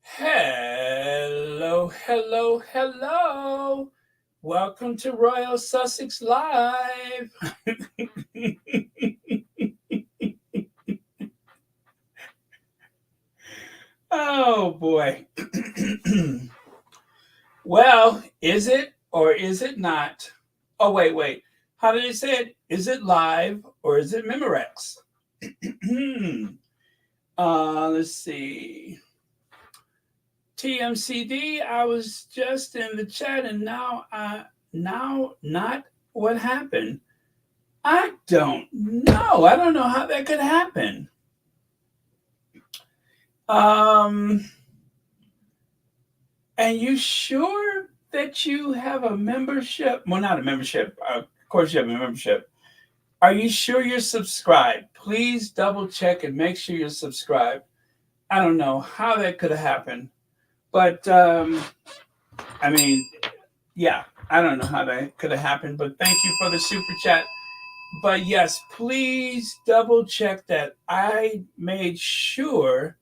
Hello, hello, hello. Welcome to Royal Sussex Live. Oh boy. Well, is it or is it not? Oh, wait. How did it say it? Is it live or is it Memorex? Let's see. TMCD, I was just in the chat and now not what happened. I don't know. I don't know how that could happen. And you sure that you have a membership? Well, not a membership. Of course you have a membership. Are you sure you're subscribed? Please double check and make sure you're subscribed. I don't know how that could have happened. But I mean, yeah, I don't know how that could have happened, but thank you for the super chat. But yes, please double check that I made sure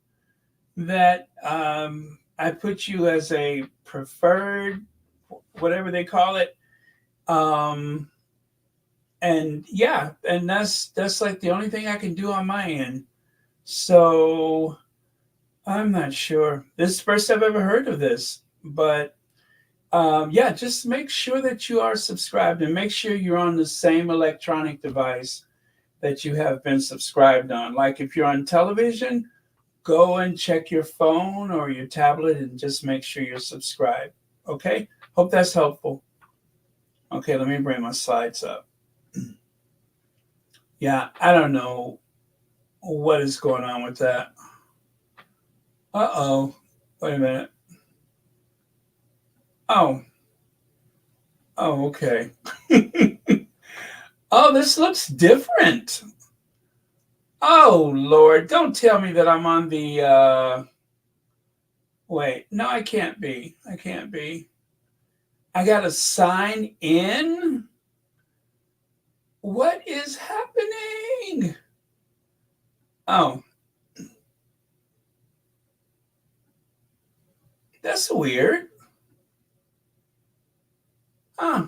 that I put you as a preferred, whatever they call it. And yeah, and that's like the only thing I can do on my end. So I'm not sure. This is the first I've ever heard of this, but yeah, just make sure that you are subscribed and make sure you're on the same electronic device that you have been subscribed on. Like if you're on television, go and check your phone or your tablet and just make sure you're subscribed. Okay? Hope that's helpful. Okay, let me bring my slides up. Yeah, I don't know what is going on with that. Uh-oh. Wait a minute. Oh, okay. Oh, this looks different. Oh, Lord, don't tell me that I'm on the, wait, no, I can't be. I got to sign in? What is happening? Oh. That's weird. Huh.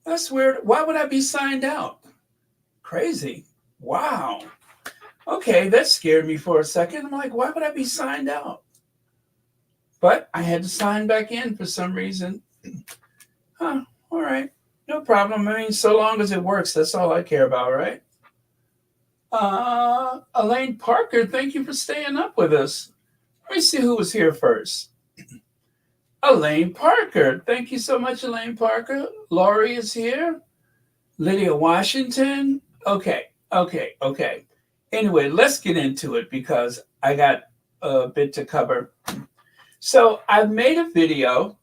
That's weird. Why would I be signed out? Crazy. Wow. Okay, that scared me for a second. I'm like, why would I be signed out? But I had to sign back in for some reason. Huh. All right. No problem. I mean, so long as it works, that's all I care about, right? Elaine Parker, thank you for staying up with us. Let me see who was here first. Elaine Parker. Thank you so much, Elaine Parker. Laurie is here. Lydia Washington. Okay. Anyway, let's get into it because I got a bit to cover. So I've made a video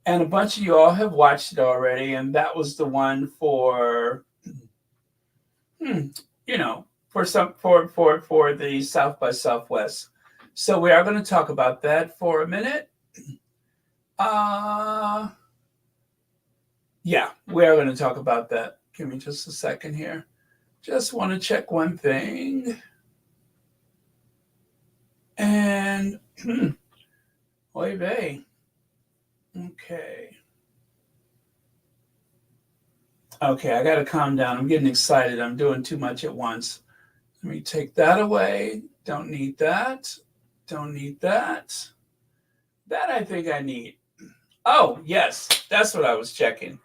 and a bunch of you all have watched it already. And that was the one for, for the South by Southwest. So we are going to talk about that for a minute. Yeah, we are going to talk about that. Give me just a second here. Just want to check one thing. And, oy vey. Okay, I got to calm down. I'm getting excited. I'm doing too much at once. Let me take that away. Don't need that. That I think I need. Oh, yes, that's what I was checking.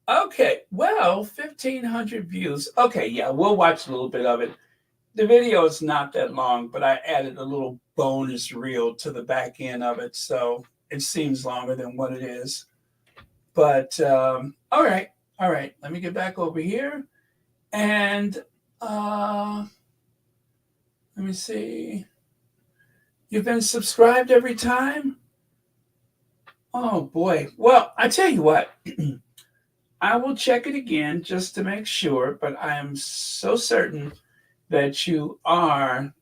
Okay, well, 1,500 views. Okay, yeah, we'll watch a little bit of it. The video is not that long, but I added a little bonus reel to the back end of it, so it seems longer than what it is. But all right. Let me get back over here, and let me see. You've been subscribed every time? Oh boy. Well, I tell you what. I will check it again just to make sure, but I am so certain that you are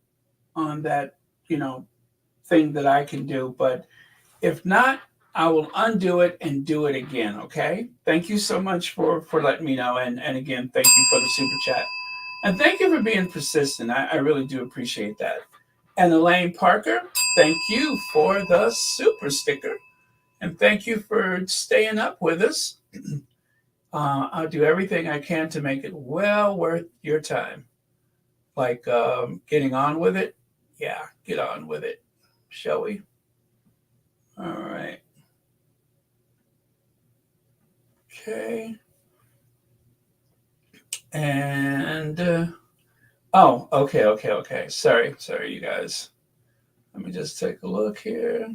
on that, thing that I can do. But if not, I will undo it and do it again, okay? Thank you so much for letting me know. And again, thank you for the super chat. And thank you for being persistent. I really do appreciate that. And Elaine Parker, thank you for the super sticker. And thank you for staying up with us. I'll do everything I can to make it well worth your time. Like getting on with it. Yeah, get on with it, shall we? All right. Okay. And okay. Sorry, you guys. Let me just take a look here.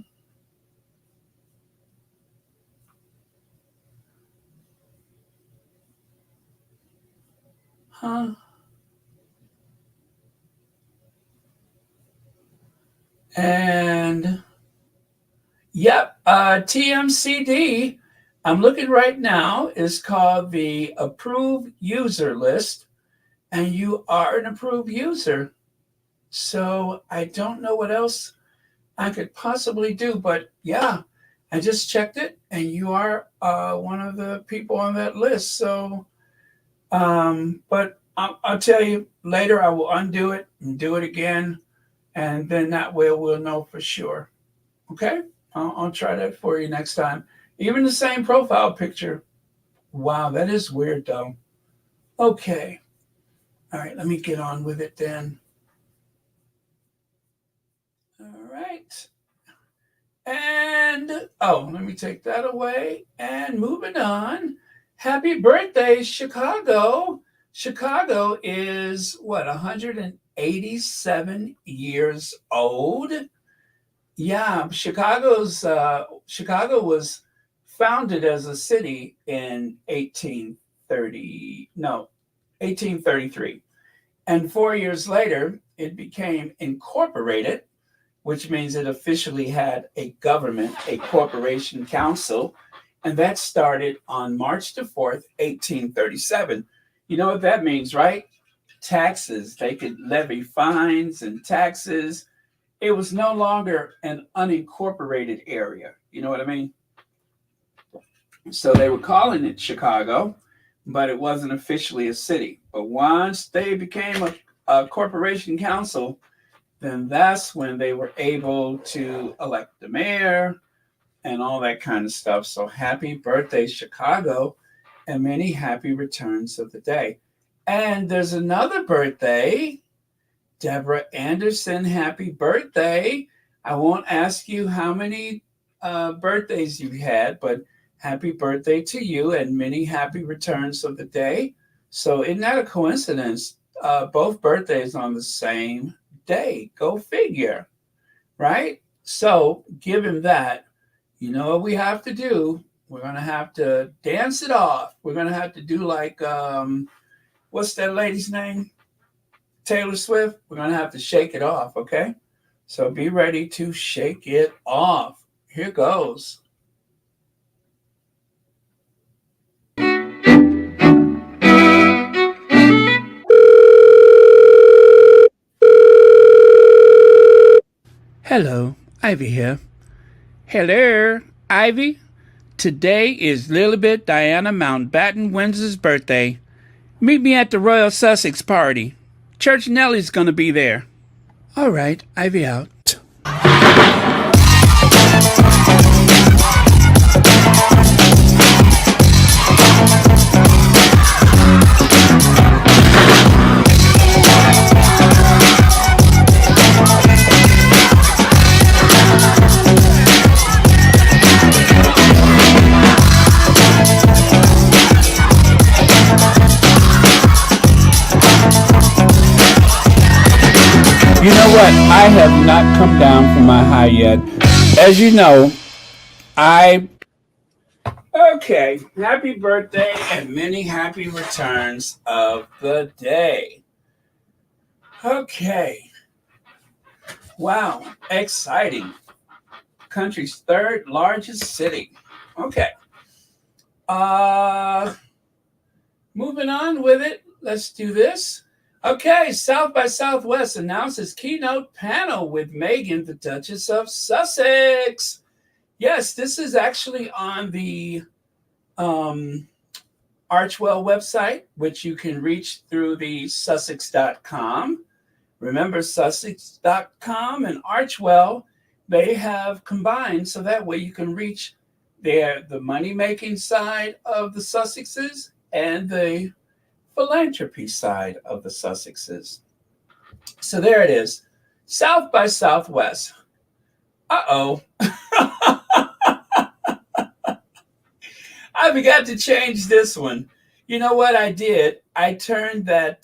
Huh? And yep, TMCD, I'm looking right now, is called the approved user list, and you are an approved user. So I don't know what else I could possibly do, but yeah, I just checked it, and you are one of the people on that list. So, but I'll tell you later, I will undo it and do it again, and then that way we'll know for sure. Okay? I'll try that for you next time. Even the same profile picture. Wow, that is weird though. Okay. All right, let me get on with it then. All right. And, let me take that away. And moving on. Happy birthday, Chicago. Chicago is, 187 years old? Yeah, Chicago was founded as a city in 1833. And 4 years later, it became incorporated, which means it officially had a government, a corporation council, and that started on March the 4th, 1837. You know what that means, right? Taxes. They could levy fines and taxes. It was no longer an unincorporated area. You know what I mean? So they were calling it Chicago, but it wasn't officially a city. But once they became a corporation council, then that's when they were able to elect the mayor and all that kind of stuff. So happy birthday, Chicago, and many happy returns of the day. And there's another birthday. Deborah Anderson, happy birthday. I won't ask you how many birthdays you had, but happy birthday to you and many happy returns of the day. So isn't that a coincidence? Both birthdays on the same day. Go figure, right? So given that, you know what we have to do? We're going to have to dance it off. We're going to have to do like, what's that lady's name? Taylor Swift. We're going to have to shake it off, okay? So be ready to shake it off. Here goes. Hello, Ivy here. Hello, Ivy. Today is Lilibet Diana Mountbatten Windsor's birthday. Meet me at the Royal Sussex party. Church Nellie's gonna be there. All right, Ivy out. You know what? I have not come down from my high yet. As you know, Okay, happy birthday and many happy returns of the day. Okay. Wow, exciting. Country's third largest city. Okay. Moving on with it. Let's do this. Okay, South by Southwest announces keynote panel with Meghan, the Duchess of Sussex. Yes, this is actually on the Archwell website, which you can reach through the Sussex.com. Remember, Sussex.com and Archwell they have combined so that way you can reach the money making side of the Sussexes and the philanthropy side of the Sussexes. So there it is, South by Southwest. Uh-oh. I forgot to change this one. You know what I did? I turned that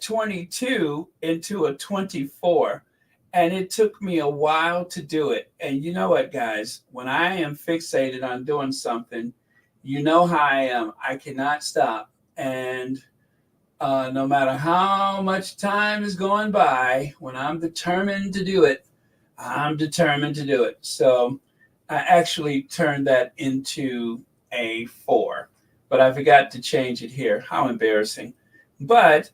22 into a 24, and it took me a while to do it. And you know what, guys? When I am fixated on doing something, you know how I am. I cannot stop. And no matter how much time is going by, when I'm determined to do it, I'm determined to do it. So I actually turned that into a 4, but I forgot to change it here. How embarrassing. But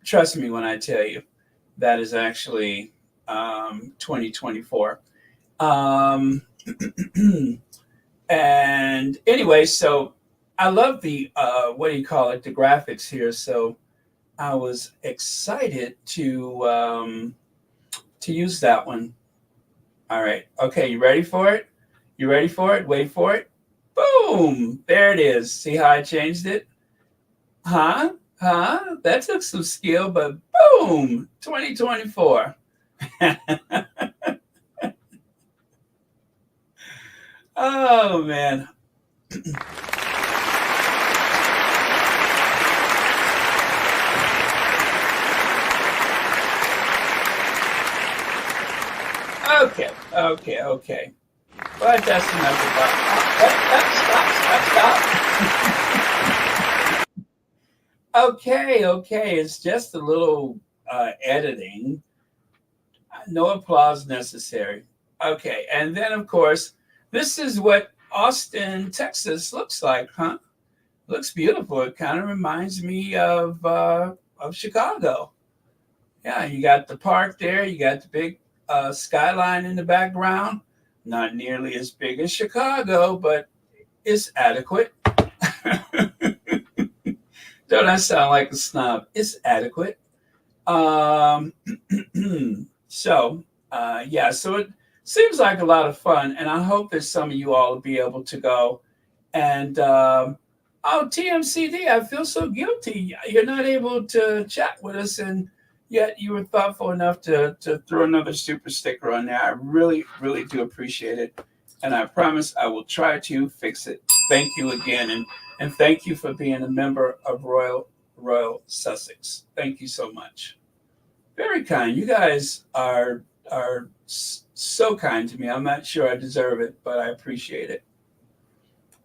trust me when I tell you, that is actually 2024. And anyway, so I love the, what do you call it, the graphics here. So I was excited to use that one. All right. Okay, you ready for it? You ready for it? Wait for it. Boom! There it is. See how I changed it? Huh? Huh? That took some skill, but boom! 2024. Oh, man. Okay. But that's enough about. Stop. Okay. It's just a little editing. No applause necessary. Okay, and then of course, this is what Austin, Texas looks like, huh? Looks beautiful. It kind of reminds me of Chicago. Yeah, you got the park there. You got the big skyline in the background. Not nearly as big as Chicago, but it's adequate. Don't I sound like a snob? It's adequate. Um, so it seems like a lot of fun, and I hope that some of you all will be able to go. And oh, TMCD, I feel so guilty. You're not able to chat with us, and yet you were thoughtful enough to throw another super sticker on there. I really do appreciate it, and I promise I will try to fix it. Thank you again, and thank you for being a member of Royal Sussex. Thank you so much. Very kind. You guys are so kind to me. I'm not sure I deserve it, but I appreciate it.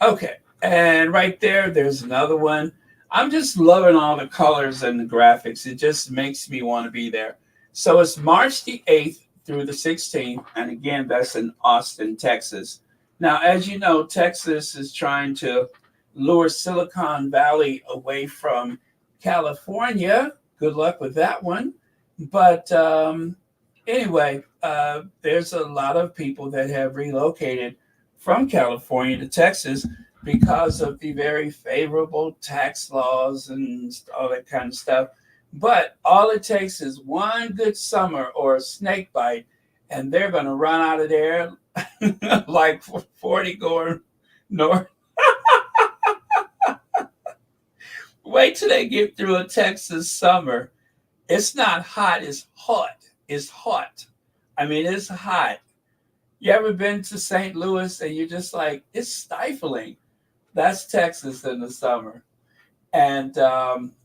Okay, and right there's another one. I'm just loving all the colors and the graphics. It just makes me want to be there. So it's March the 8th through the 16th, and again, that's in Austin, Texas. Now, as you know, Texas is trying to lure Silicon Valley away from California. Good luck with that one. But anyway, there's a lot of people that have relocated from California to Texas because of the very favorable tax laws and all that kind of stuff. But all it takes is one good summer or a snake bite, and they're going to run out of there like 40 going north. Wait till they get through a Texas summer. It's not hot, it's hot. It's hot. I mean, it's hot. You ever been to St. Louis and you're just like, it's stifling? That's Texas in the summer. And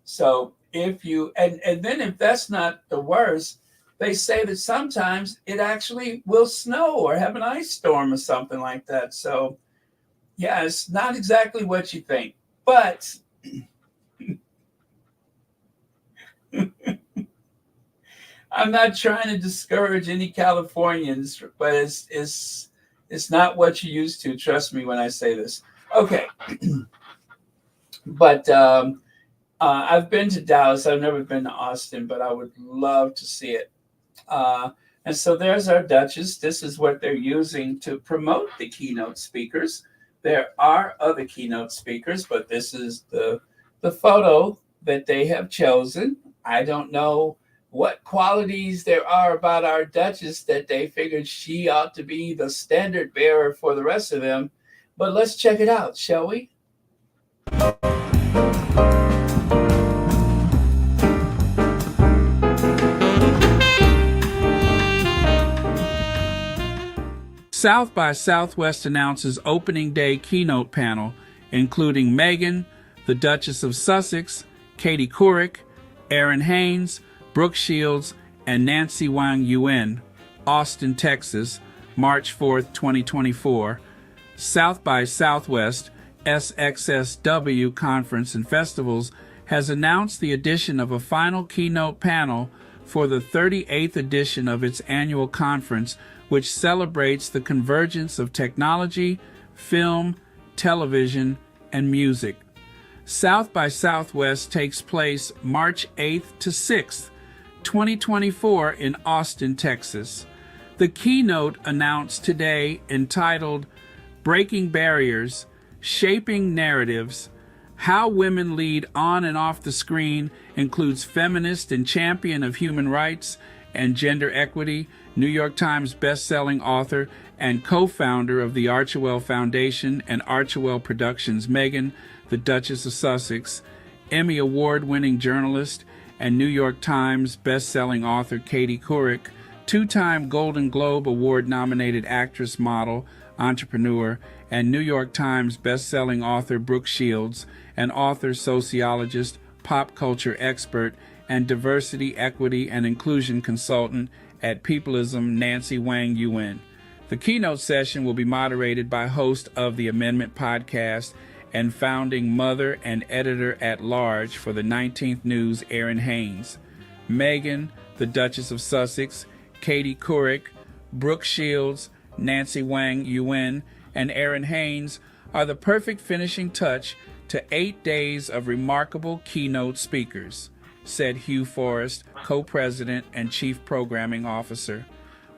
so and then if that's not the worst, they say that sometimes it actually will snow or have an ice storm or something like that. So yeah, it's not exactly what you think, but I'm not trying to discourage any Californians, but it's not what you used to. Trust me when I say this. Okay, but I've been to Dallas. I've never been to Austin, but I would love to see it. And so there's our Duchess. This is what they're using to promote the keynote speakers. There are other keynote speakers, but this is the photo that they have chosen. I don't know what qualities there are about our Duchess that they figured she ought to be the standard bearer for the rest of them. But let's check it out, shall we? South by Southwest announces opening day keynote panel, including Meghan, the Duchess of Sussex, Katie Couric, Erin Haynes, Brooke Shields, and Nancy Wang Yuen, Austin, Texas, March 4th, 2024. South by Southwest, Sxsw Conference and Festivals, has announced the addition of a final keynote panel for the 38th edition of its annual conference, which celebrates the convergence of technology, film, television, and music. South by Southwest takes place March 8th to 6th, 2024 in Austin, Texas. The keynote announced today, entitled Breaking Barriers, Shaping Narratives, How Women Lead On and Off the Screen, includes feminist and champion of human rights and gender equity, New York Times best-selling author and co-founder of the Archewell Foundation and Archewell Productions, Meghan, the Duchess of Sussex, Emmy Award-winning journalist and New York Times best-selling author Katie Couric, two-time Golden Globe Award-nominated actress, model, entrepreneur, and New York Times best-selling author Brooke Shields, an author, sociologist, pop culture expert, and diversity, equity, and inclusion consultant at Peopleism, Nancy Wang Yuen. The keynote session will be moderated by host of the Amendment podcast and founding mother and editor-at-large for the 19th News, Erin Haynes. Meghan, the Duchess of Sussex, Katie Couric, Brooke Shields, Nancy Wang Yuen, and Erin Haynes are the perfect finishing touch to 8 days of remarkable keynote speakers, said Hugh Forrest, co-president and chief programming officer.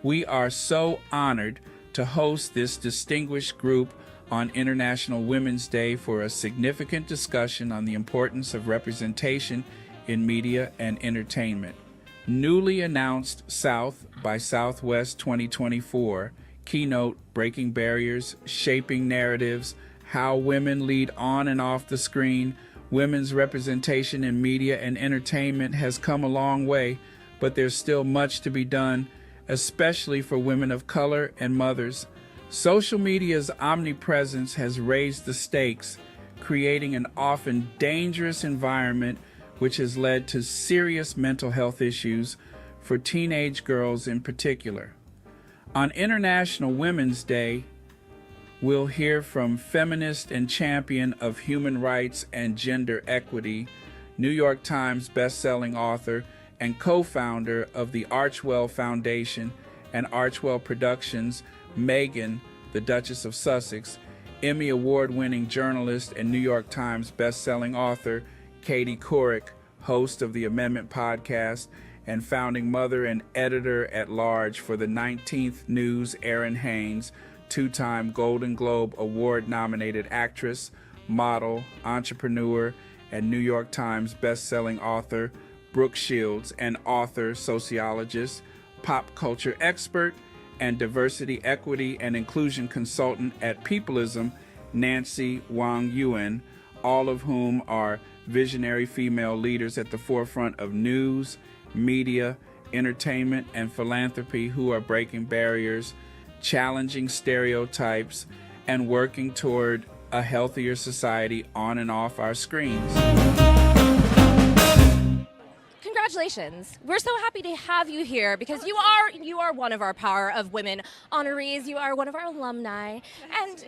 We are so honored to host this distinguished group on International Women's Day for a significant discussion on the importance of representation in media and entertainment. Newly announced South by Southwest 2024 keynote, Breaking Barriers, Shaping Narratives, How Women Lead On and Off the Screen, Women's representation in media and entertainment has come a long way, but there's still much to be done, especially for women of color and mothers. Social media's omnipresence has raised the stakes, creating an often dangerous environment which has led to serious mental health issues for teenage girls in particular. On International Women's Day, we'll hear from feminist and champion of human rights and gender equity, New York Times best-selling author and co-founder of the Archewell Foundation and Archewell Productions, Meghan, the Duchess of Sussex, Emmy Award-winning journalist and New York Times best-selling author Katie Couric, host of the Amendment podcast, and founding mother and editor-at-large for the 19th News, Erin Haynes, two-time Golden Globe Award-nominated actress, model, entrepreneur, and New York Times best-selling author Brooke Shields, an author, sociologist, pop culture expert, and diversity, equity, and inclusion consultant at Peopleism, Nancy Wang Yuen, all of whom are visionary female leaders at the forefront of news, media, entertainment, and philanthropy who are breaking barriers, challenging stereotypes, and working toward a healthier society on and off our screens. Congratulations. We're so happy to have you here because you are one of our Power of Women honorees. You are one of our alumni. And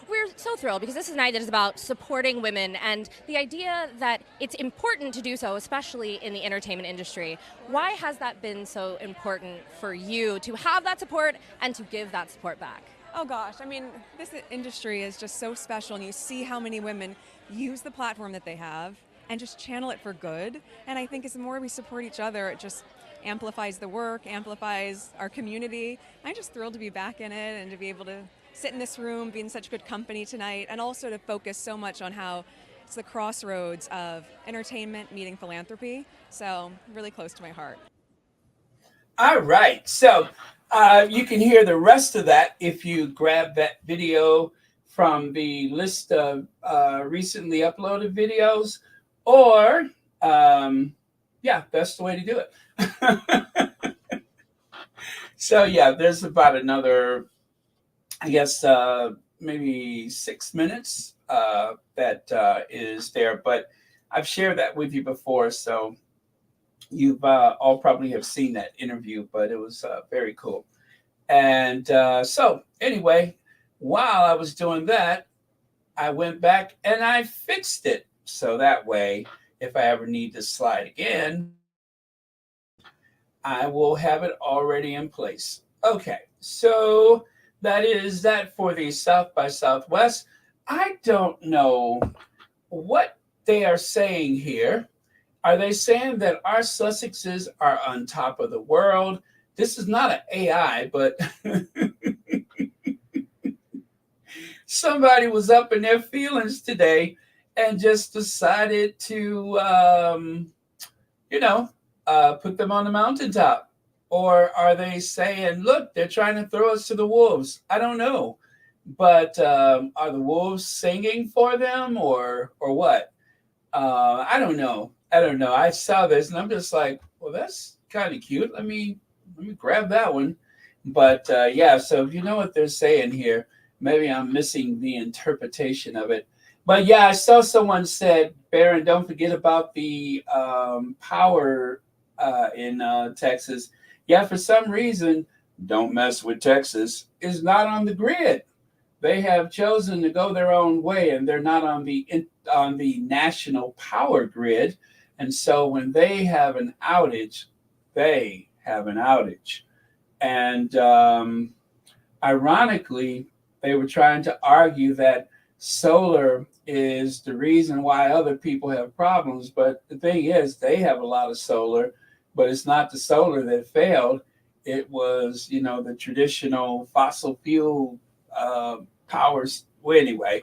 we're so thrilled because this is a night that is about supporting women and the idea that it's important to do so, especially in the entertainment industry. Why has that been so important for you to have that support and to give that support back? Oh gosh, I mean, this industry is just so special, and you see how many women use the platform that they have and just channel it for good. And I think as the more we support each other, it just amplifies the work, amplifies our community. I'm just thrilled to be back in it and to be able to sit in this room, be in such good company tonight, and also to focus so much on how It's the crossroads of entertainment meeting philanthropy, so really close to my heart. All right. So you can hear the rest of that if you grab that video from the list of recently uploaded videos, or yeah, that's the way to do it. So yeah, there's about another, I guess, maybe 6 minutes that is there, but I've shared that with you before, so you've all probably have seen that interview, but it was very cool. And so anyway, while I was doing that, I went back and I fixed it. So that way, if I ever need to slide again, I will have it already in place. Okay, so that is that for the South by Southwest. I don't know what they are saying here. Are they saying that our Sussexes are on top of the world? This is not an AI, but somebody was up in their feelings today and just decided to, put them on the mountaintop. Or are they saying, look, they're trying to throw us to the wolves? I don't know. But are the wolves singing for them or what? I don't know. I saw this and I'm just like, well, that's kind of cute. Let me grab that one. But yeah, so if you know what they're saying here, maybe I'm missing the interpretation of it. But yeah, I saw someone said, Baron, don't forget about the power in Texas. Yeah, for some reason, don't mess with Texas is not on the grid. They have chosen to go their own way, and they're not on the national power grid. And so when they have an outage, they have an outage. And ironically, they were trying to argue that solar is the reason why other people have problems. But the thing is, they have a lot of solar, but it's not the solar that failed. It was, the traditional fossil fuel powers. Well, anyway,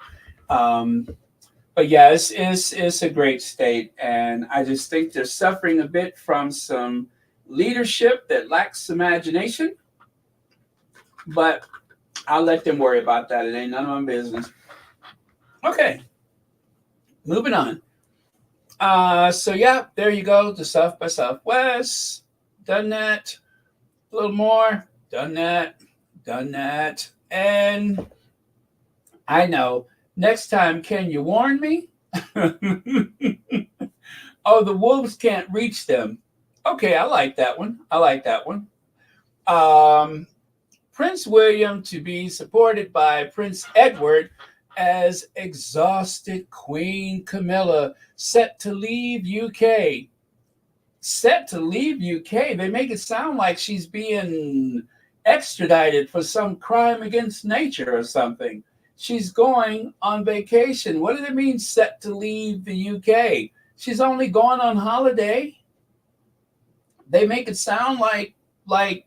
but yeah, it's a great state, and I just think they're suffering a bit from some leadership that lacks imagination. But I'll let them worry about that. It ain't none of my business. Okay, moving on. So yeah, there you go. The South by Southwest. Done that. A little more. Done that. Done that. And I know. Next time, can you warn me? Oh, the wolves can't reach them. Okay, I like that one. Prince William to be supported by Prince Edward as exhausted Queen Camilla set to leave UK. Set to leave UK? They make it sound like she's being extradited for some crime against nature or something. She's going on vacation. What does it mean, set to leave the UK? She's only going on holiday. They make it sound like I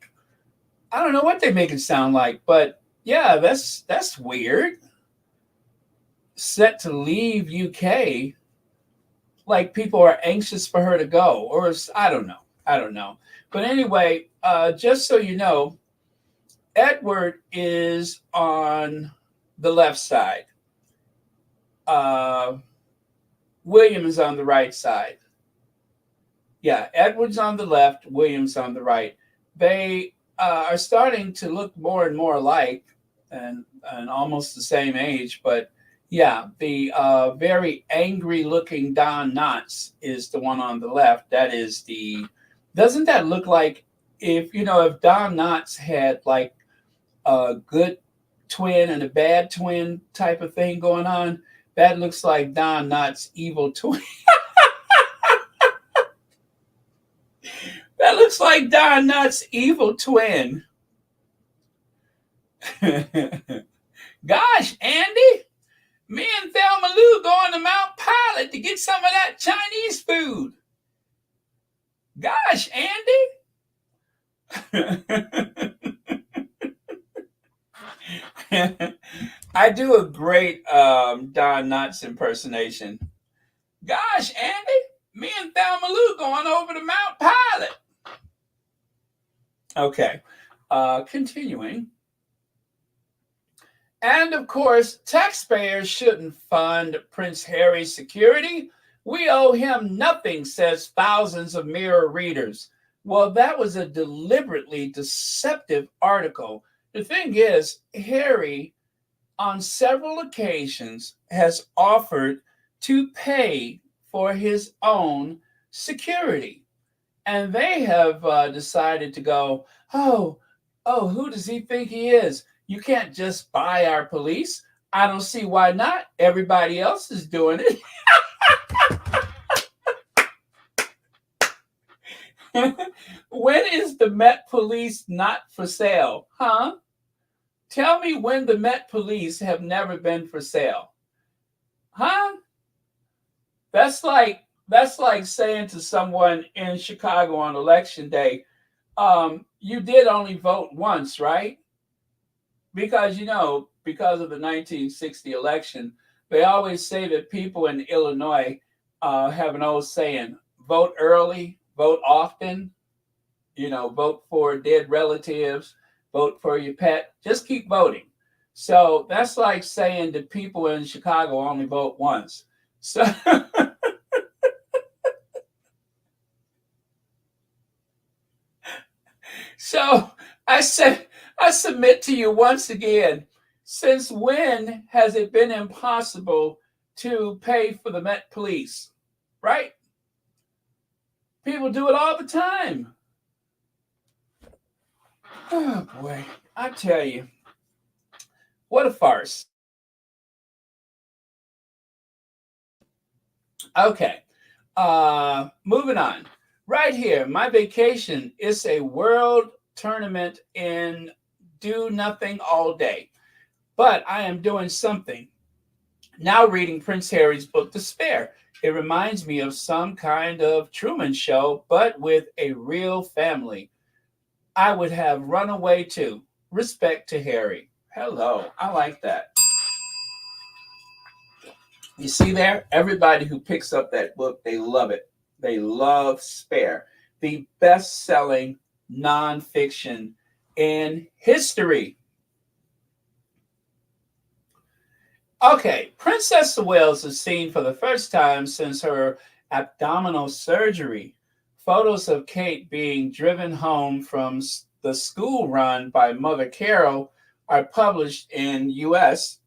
don't know what they make it sound like, but yeah, that's weird. Set to leave UK, like people are anxious for her to go, or I don't know. But anyway, just so you know, Edward is on the left side. William is on the right side. Yeah, Edward's on the left, William's on the right. They are starting to look more and more alike, and almost the same age. But yeah, the very angry-looking Don Knotts is the one on the left. That is the. Doesn't that look like if Don Knotts had like a good twin and a bad twin type of thing going on? That looks like Don Knotts' evil twin. That looks like Don Knotts' evil twin. Gosh, Andy, me and Thelma Lou going to Mount Pilot to get some of that Chinese food. Gosh, Andy. I do a great Don Knotts impersonation. Gosh, Andy, me and Thelma Lou going over to Mount Pilot. Okay, continuing. And of course, taxpayers shouldn't fund Prince Harry's security. We owe him nothing, says thousands of Mirror readers. Well, that was a deliberately deceptive article. The thing is, Harry, on several occasions, has offered to pay for his own security. And they have decided to go, who does he think he is? You can't just buy our police. I don't see why not. Everybody else is doing it. When is the Met Police not for sale? Huh? Tell me when the Met Police have never been for sale. Huh? That's like saying to someone in Chicago on election day, you did only vote once, right? Because, because of the 1960 election, they always say that people in Illinois have an old saying, vote early, vote often, vote for dead relatives, vote for your pet, just keep voting. So that's like saying that people in Chicago only vote once. So So I submit to you once again, since when has it been impossible to pay for the Met Police? Right? People do it all the time. Oh boy, I tell you, what a farce. Okay, moving on. Right here, my vacation is a world tournament in do nothing all day. But I am doing something. Now reading Prince Harry's book, Despair. It reminds me of some kind of Truman Show, but with a real family. I would have run away too. Respect to Harry. Hello, I like that. You see there? Everybody who picks up that book, they love it. They love Spare, the best-selling nonfiction in history. Okay, Princess of Wales is seen for the first time since her abdominal surgery. Photos of Kate being driven home from the school run by Mother Carol are published in U.S.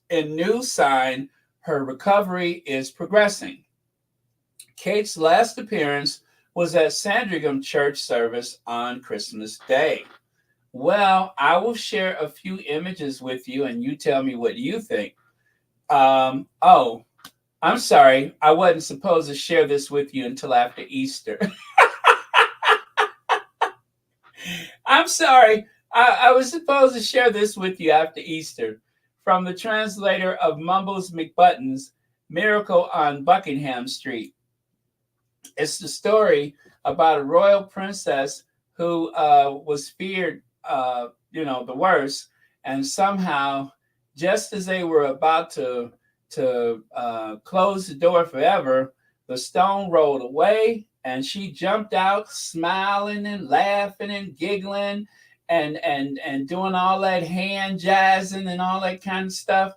In new sign, her recovery is progressing. Kate's last appearance was at Sandringham Church service on Christmas Day. Well, I will share a few images with you and you tell me what you think. I'm sorry. I wasn't supposed to share this with you until after Easter. I'm sorry. I was supposed to share this with you after Easter. From the translator of Mumbles McButton's Miracle on Buckingham Street. It's the story about a royal princess who was feared, the worst, and somehow, just as they were about to close the door forever, the stone rolled away, and she jumped out, smiling and laughing and giggling, and doing all that hand jazzing and all that kind of stuff.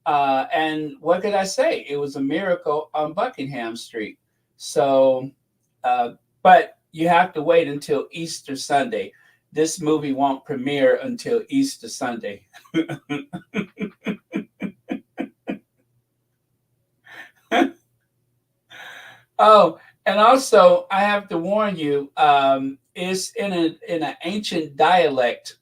And what could I say? It was a miracle on Buckingham Street. So, but you have to wait until Easter Sunday. This movie won't premiere until Easter Sunday. Oh, and also I have to warn you, it's in an ancient dialect.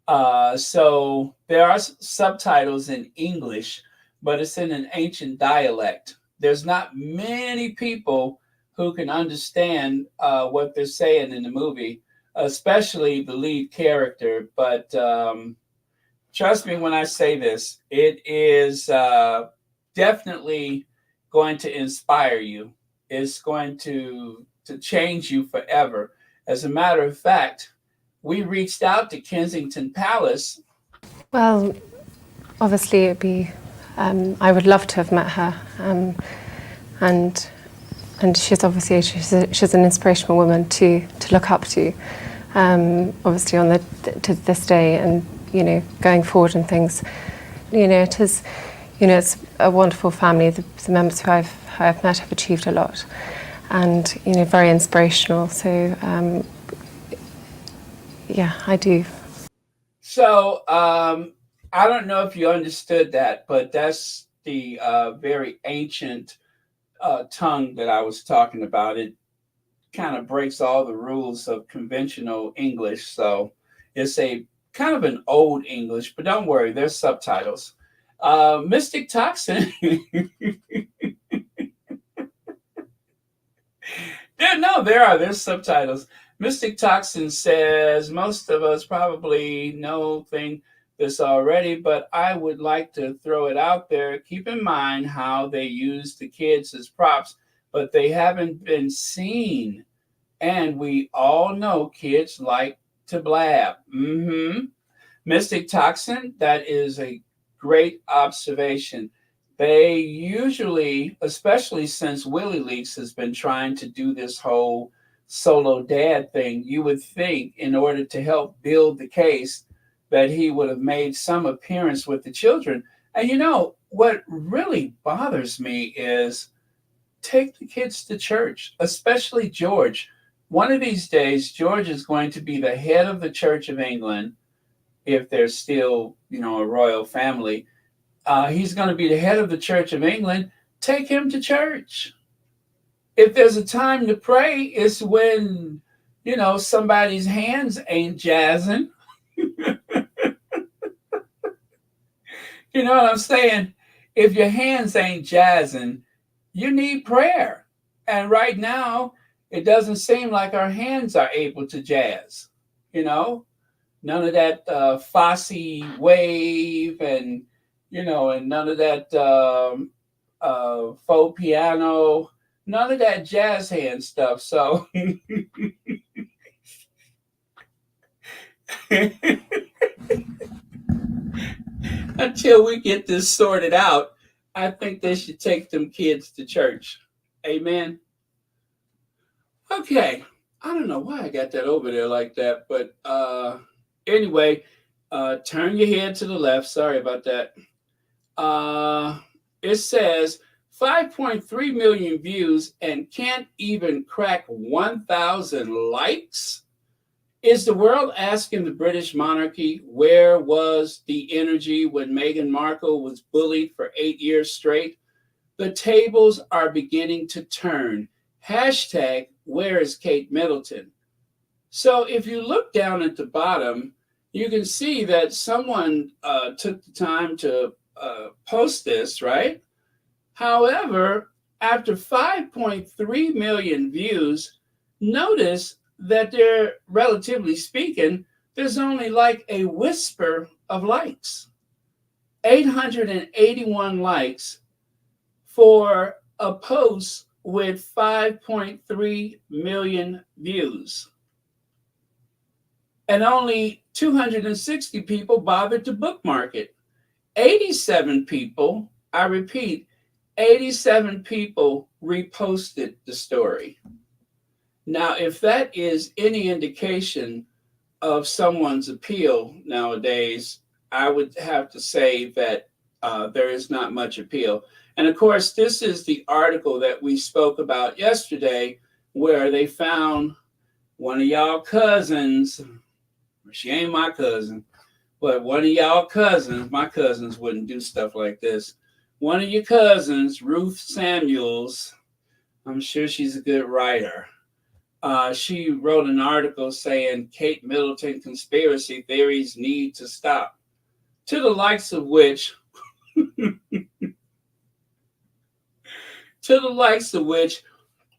So there are subtitles in English, but it's in an ancient dialect. There's not many people who can understand what they're saying in the movie, especially the lead character. But trust me when I say this, it is definitely going to inspire you. It's going to change you forever. As a matter of fact, we reached out to Kensington Palace. Well, obviously it'd be, I would love to have met her. and she's obviously she's an inspirational woman to look up to, obviously on to this day, and going forward and things. It is, it's a wonderful family. The members who I've met have achieved a lot, and very inspirational. So yeah, I do. So I don't know if you understood that, but that's the very ancient tongue that I was talking about. It kind of breaks all the rules of conventional English. So it's a kind of an old English, but don't worry, there's subtitles. Mystic Toxin. There's subtitles. Mystic Toxin says most of us probably know this already, but I would like to throw it out there. Keep in mind how they use the kids as props, but they haven't been seen. And we all know kids like to blab. Mystic Toxin, that is a great observation. They usually, especially since Willie Leaks has been trying to do this whole solo dad thing, you would think in order to help build the case that he would have made some appearance with the children. And what really bothers me is take the kids to church, especially George. One of these days, George is going to be the head of the Church of England, if there's still, a royal family. He's going to be the head of the Church of England. Take him to church. If there's a time to pray, it's when, somebody's hands ain't jazzing. You know what I'm saying? If your hands ain't jazzing, you need prayer. And right now, it doesn't seem like our hands are able to jazz. None of that Fosse wave and none of that faux piano, none of that jazz hand stuff. So until we get this sorted out, I think they should take them kids to church. Amen. Okay. I don't know why I got that over there like that, but anyway, turn your head to the left. Sorry about that. It says 5.3 million views and can't even crack 1,000 likes. Is the world asking the British monarchy where was the energy when Meghan Markle was bullied for 8 years straight? The tables are beginning to turn. Hashtag, where is Kate Middleton? So if you look down at the bottom, you can see that someone took the time to post this, right? However, after 5.3 million views, notice that they're, relatively speaking, there's only like a whisper of likes. 881 likes for a post with 5.3 million views. And only 260 people bothered to bookmark it. 87 people, I repeat, 87 people reposted the story. Now, if that is any indication of someone's appeal nowadays, I would have to say that there is not much appeal. And of course, this is the article that we spoke about yesterday, where they found one of y'all cousins. She ain't my cousin, but one of y'all cousins, my cousins wouldn't do stuff like this. One of your cousins, Ruth Samuels, I'm sure she's a good writer. She wrote an article saying Kate Middleton conspiracy theories need to stop. To the likes of which,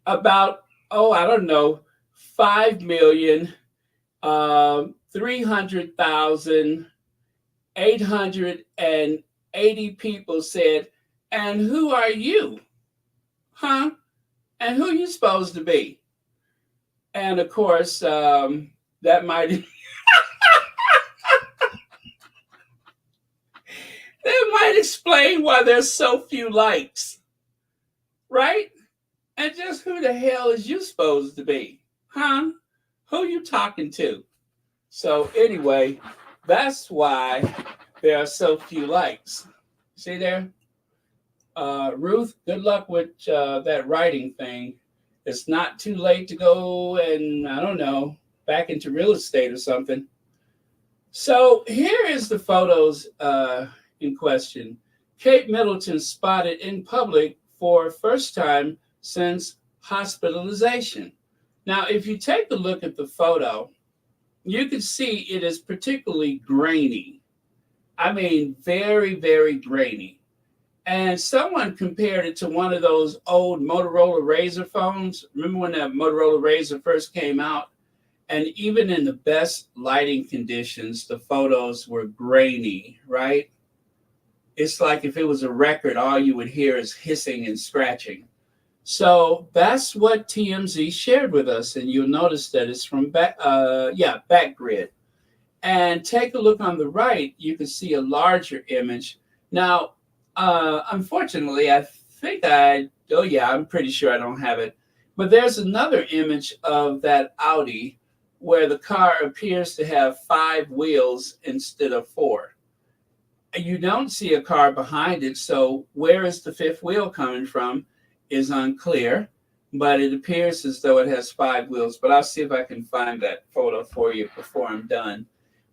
about, 5,300,880 people said, and who are you? Huh? And who you supposed to be? And of course, that might that might explain why there's so few likes. right? And just who the hell is you supposed to be? Huh? Who you talking to? So anyway, that's why there are so few likes. See there? Ruth, good luck with that writing thing. It's not too late to go and, I don't know, back into real estate or something. So here is the photos in question. Kate Middleton spotted in public for first time since hospitalization. Now, if you take a look at the photo, you can see it is particularly grainy. I mean, very, very grainy. And someone compared it to one of those old Motorola Razr phones. Remember when that Motorola Razr first came out? And even in the best lighting conditions, the photos were grainy, right? It's like if it was a record, all you would hear is hissing and scratching. So that's what TMZ shared with us. And you'll notice that it's from Backgrid. And take a look on the right, you can see a larger image. Now, unfortunately, I'm pretty sure I don't have it. But there's another image of that Audi where the car appears to have 5 wheels instead of 4. You don't see a car behind it, so where is the 5th wheel coming from is unclear, but it appears as though it has 5 wheels. But I'll see if I can find that photo for you before I'm done.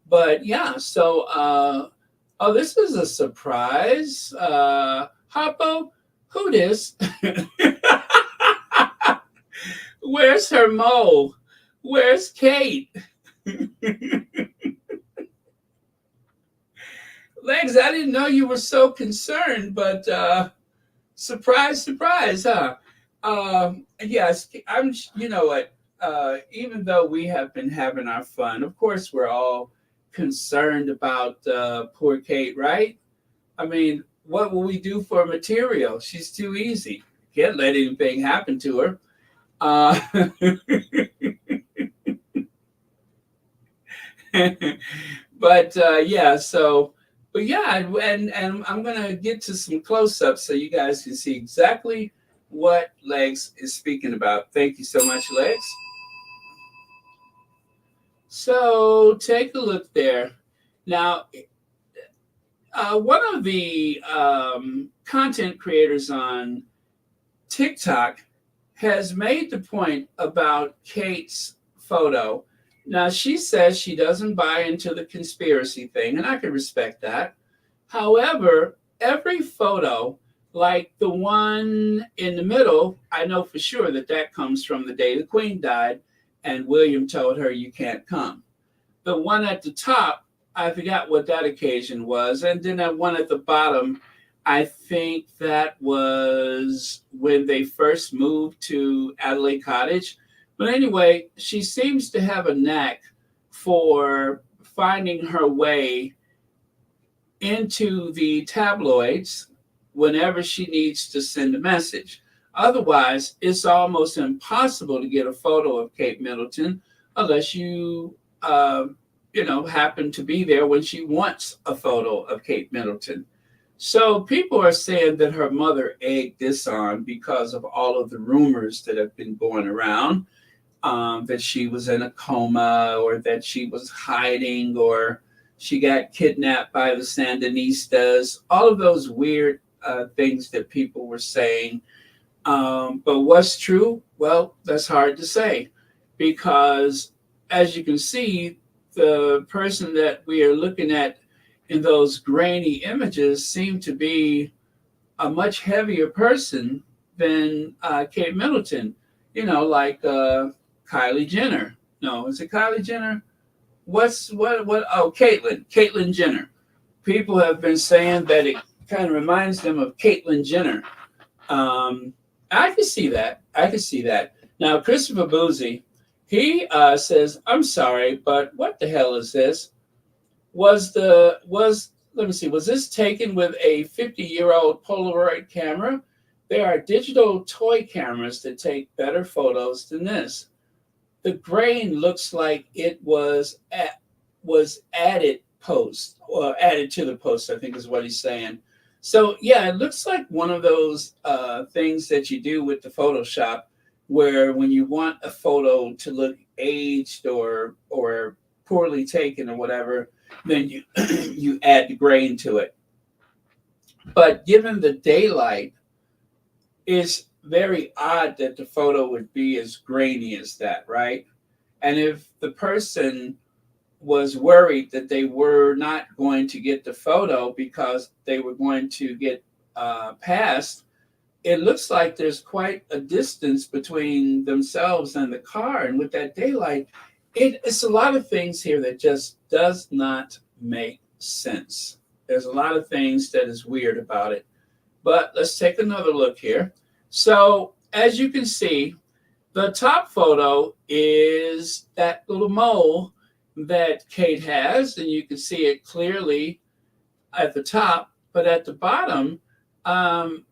But yeah, so oh, this is a surprise. Harpo, who this? Where's her mole? Where's Kate? Legs, I didn't know you were so concerned, but surprise, surprise, huh? Yes, you know what? Even though we have been having our fun, of course, we're all concerned about poor Kate, right? I mean, what will we do for material? She's too easy. Can't let anything happen to her. But yeah, so, but yeah, and I'm gonna get to some close-ups so you guys can see exactly what Legs is speaking about. Thank you so much, Legs. So take a look there. Now, one of the content creators on TikTok has made the point about Kate's photo. Now, she says she doesn't buy into the conspiracy thing, and I can respect that. However, every photo, like the one in the middle, I know for sure that that comes from the day the Queen died, and William told her, you can't come. The one at the top, I forgot what that occasion was. And then that one at the bottom, I think that was when they first moved to Adelaide Cottage. But anyway, she seems to have a knack for finding her way into the tabloids whenever she needs to send a message. Otherwise, it's almost impossible to get a photo of Kate Middleton unless you, happen to be there when she wants a photo of Kate Middleton. So people are saying that her mother egged this on because of all of the rumors that have been going around, that she was in a coma or that she was hiding or she got kidnapped by the Sandinistas, all of those weird things that people were saying. But what's true? Well, that's hard to say because, as you can see, the person that we are looking at in those grainy images seemed to be a much heavier person than Kate Middleton. You know, like Kylie Jenner. No, is it Kylie Jenner? Oh, Caitlyn Jenner. People have been saying that it kind of reminds them of Caitlyn Jenner. I can see that. Now, Christopher Boozy, he says, I'm sorry, but what the hell is this? Was this taken with a 50-year-old Polaroid camera? There are digital toy cameras that take better photos than this. The grain looks like it was added to the post, I think is what he's saying. So yeah, it looks like one of those things that you do with the Photoshop, where when you want a photo to look aged or poorly taken or whatever, then you you add the grain to it. But given the daylight, it's very odd that the photo would be as grainy as that, right? And if the person was worried that they were not going to get the photo because they were going to get passed, it looks like there's quite a distance between themselves and the car. And with that daylight, it's a lot of things here that just does not make sense. There's a lot of things that is weird about it. But let's take another look here. So as you can see, the top photo is that little mole that Kate has, and you can see it clearly at the top. But at the bottom,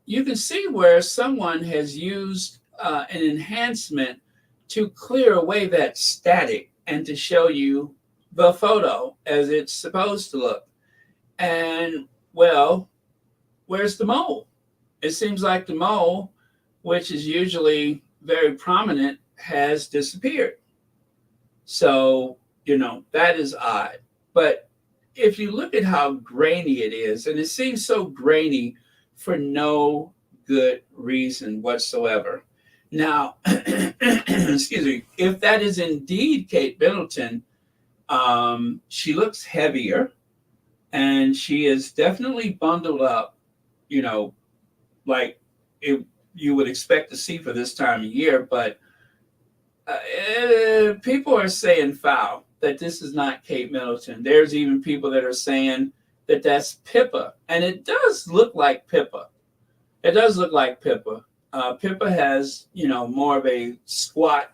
you can see where someone has used an enhancement to clear away that static and to show you the photo as it's supposed to look. And well, where's the mole? It seems like the mole, which is usually very prominent, has disappeared. So, that is odd. But if you look at how grainy it is, and it seems so grainy for no good reason whatsoever. Now, excuse me, if that is indeed Kate Middleton, she looks heavier and she is definitely bundled up, like you would expect to see for this time of year. But people are saying foul that this is not Kate Middleton. There's even people that are saying that that's Pippa, and it does look like Pippa. It does look like Pippa. Pippa has, more of a squat,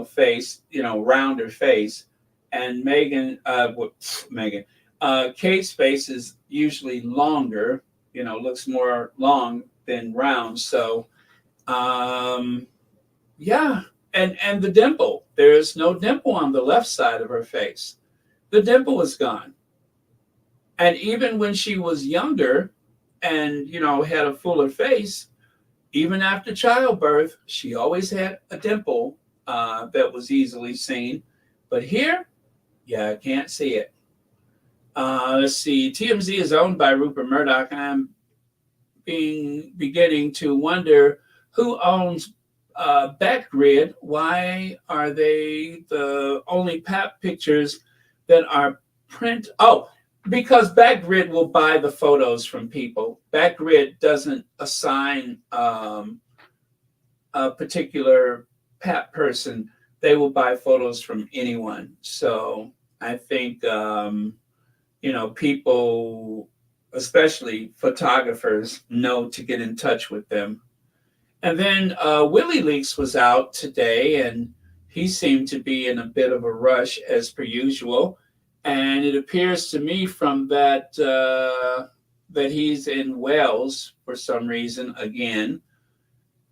face, rounder face, and Kate's face is usually longer, looks more long than round. So, yeah. And the dimple, there is no dimple on the left side of her face. The dimple is gone. And even when she was younger and, had a fuller face, even after childbirth, she always had a dimple that was easily seen. But here, yeah, I can't see it. Let's see. TMZ is owned by Rupert Murdoch. I'm beginning to wonder who owns Backgrid. Why are they the only pap pictures that are print? Oh, because Backgrid will buy the photos from people. Backgrid doesn't assign a particular pap person. They will buy photos from anyone. So I think, people, especially photographers, know to get in touch with them. And then Willie Leaks was out today, and he seemed to be in a bit of a rush as per usual. And it appears to me from that that he's in Wales for some reason again.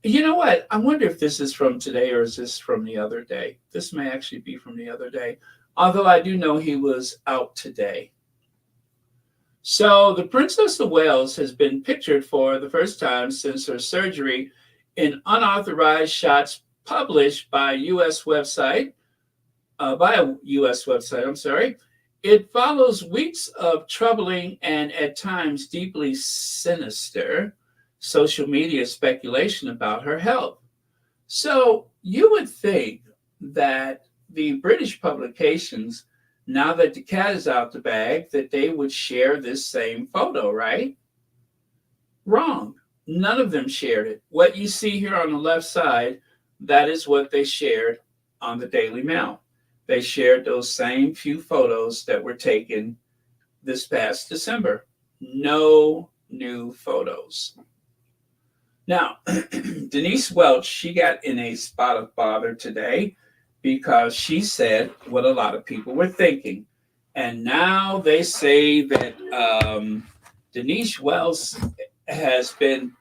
You know what? I wonder if this is from today or is this from the other day? This may actually be from the other day, although I do know he was out today. So the Princess of Wales has been pictured for the first time since her surgery in unauthorized shots published by a U.S. website. I'm sorry. It follows weeks of troubling and at times deeply sinister social media speculation about her health. So you would think that the British publications, now that the cat is out the bag, that they would share this same photo, right? Wrong. None of them shared it. What you see here on the left side, that is what they shared on the Daily Mail. They shared those same few photos that were taken this past December. No new photos. Now, Denise Welch, she got in a spot of bother today because she said what a lot of people were thinking. And now they say that Denise Welch has been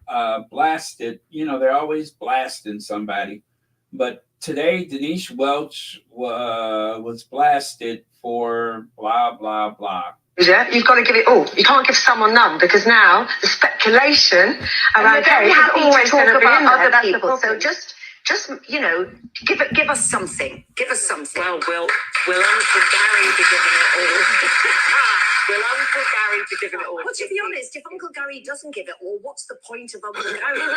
blasted. They're always blasting somebody. But today, Denise Welch was blasted for blah, blah, blah. Yeah, you've got to give it all. You can't give someone none, because now the speculation around Kate is always going to be in there. That's the problem. So just give us something. Give us something. Well, will Uncle Gary be giving it all? Will Uncle Gary be giving it all? Well, to be honest, if Uncle Gary doesn't give it all, what's the point of Uncle Gary? Really?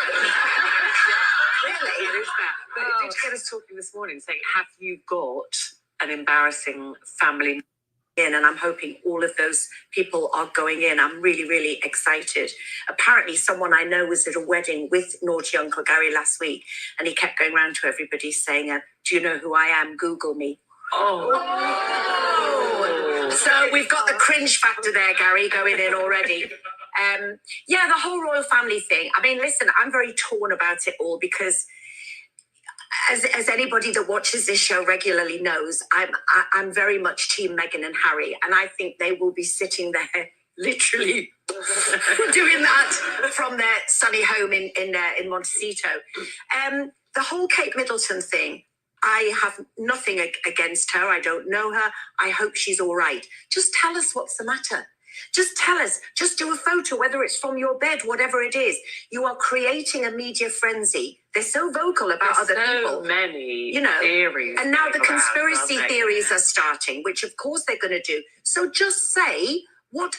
There is that. But it did get us talking this morning, saying, have you got an embarrassing family in? And I'm hoping all of those people are going in. I'm really, really excited. Apparently someone I know was at a wedding with naughty Uncle Gary last week, and he kept going around to everybody saying, do you know who I am? Google me. So we've got the cringe factor there, Gary, going in already. Yeah, the whole royal family thing. I mean, listen, I'm very torn about it all, because as anybody that watches this show regularly knows, I'm very much team Meghan and Harry, and I think they will be sitting there literally doing that from their sunny home in Montecito. The whole Kate Middleton thing, I have nothing against her. I don't know her. I hope she's all right. Just tell us what's the matter. Just tell us. Just do a photo, whether it's from your bed, whatever it is. You are creating a media frenzy. They're so vocal about other people. So many theories. And now the conspiracy theories are starting, which of course they're going to do. So just say, what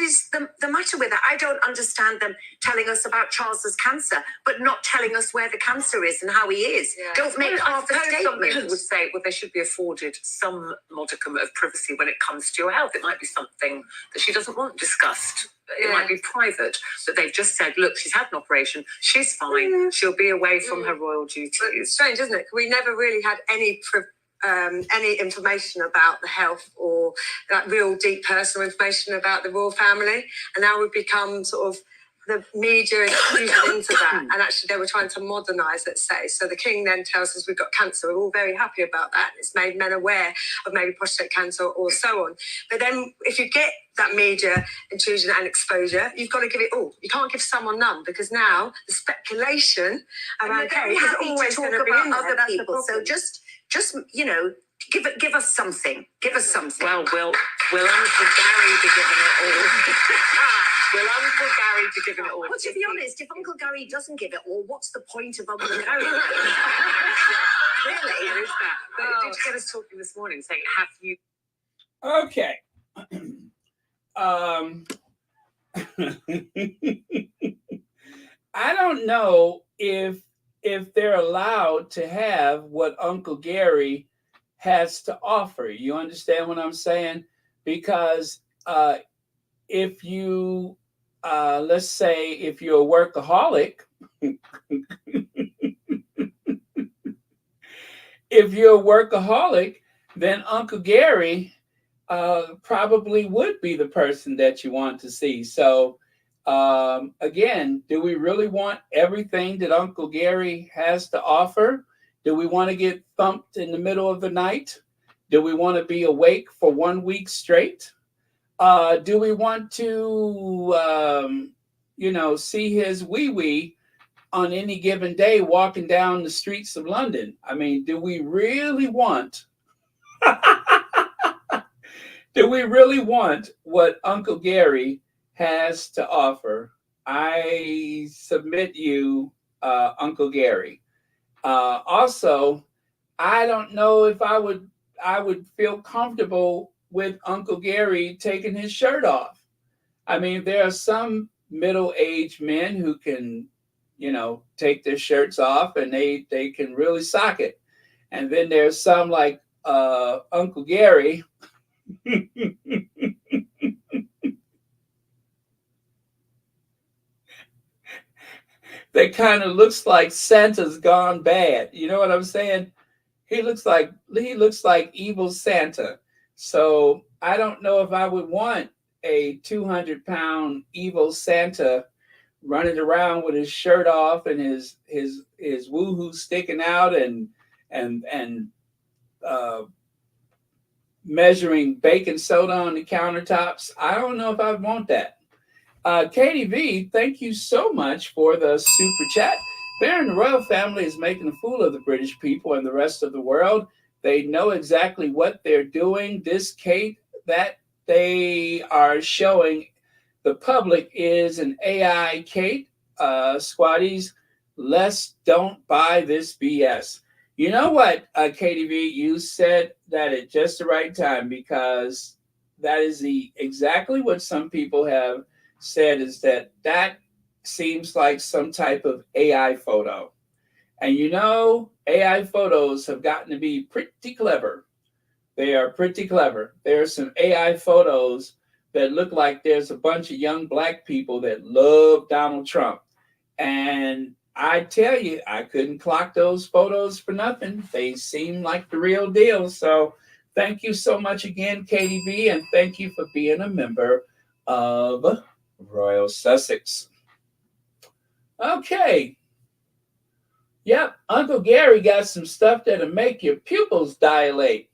is the matter with it? I don't understand them telling us about Charles's cancer, but not telling us where the cancer is and how he is. Yeah. Don't make half a statement. Would say, well, they should be afforded some modicum of privacy when it comes to your health. It might be something that she doesn't want discussed. It might be private, but they've just said, look, she's had an operation, she's fine, she'll be away from her royal duties. But it's strange, isn't it? We never really had any information about the health, or that real deep personal information about the royal family, and now we've become sort of the media inclusion into that, and actually they were trying to modernise, let's say. So the king then tells us we've got cancer. We're all very happy about that. It's made men aware of maybe prostate cancer or so on. But then if you get that media intrusion and exposure, you've got to give it all. You can't give someone none, because now the speculation around Kate is always going to be in there. Other people. So just give us something. Give us something. Well, will Uncle Gary be giving it all? Will Uncle Gary be giving it all? Well, to be honest, if Uncle Gary doesn't give it all, what's the point of Uncle Gary? Really? There is that. But it did get us talking this morning, saying, have you... Okay. I don't know if they're allowed to have what Uncle Gary has to offer. You understand what I'm saying? Because if you, let's say, if you're a workaholic, then Uncle Gary probably would be the person that you want to see. So again, do we really want everything that Uncle Gary has to offer? Do we want to get thumped in the middle of the night? Do we want to be awake for 1 week straight? Do we want to, see his wee-wee on any given day walking down the streets of London? I mean, do we really want what Uncle Gary has to offer? I submit you, Uncle Gary. Also, I don't know if I would feel comfortable with Uncle Gary taking his shirt off. I mean, there are some middle-aged men who can, take their shirts off and they can really sock it. And then there's some like Uncle Gary that kind of looks like Santa's gone bad. You know what I'm saying? He looks like evil Santa. So I don't know if I would want a 200-pound evil Santa running around with his shirt off and his woohoo sticking out and measuring baking soda on the countertops. I don't know if I want that. Katie V, thank you so much for the super chat. Baron, the royal family is making a fool of the British people and the rest of the world. They know exactly what they're doing. This Kate, that they are showing the public is an AI Kate. Squatties, don't buy this BS. You know what, KDV, you said that at just the right time, because that is exactly what some people have said, is that seems like some type of AI photo. And AI photos have gotten to be pretty clever. They are pretty clever. There are some AI photos that look like there's a bunch of young black people that love Donald Trump. And I tell you, I couldn't clock those photos for nothing. They seem like the real deal. So thank you so much again, KDB, and thank you for being a member of Royal Sussex. Okay. Yep, Uncle Gary got some stuff that'll make your pupils dilate.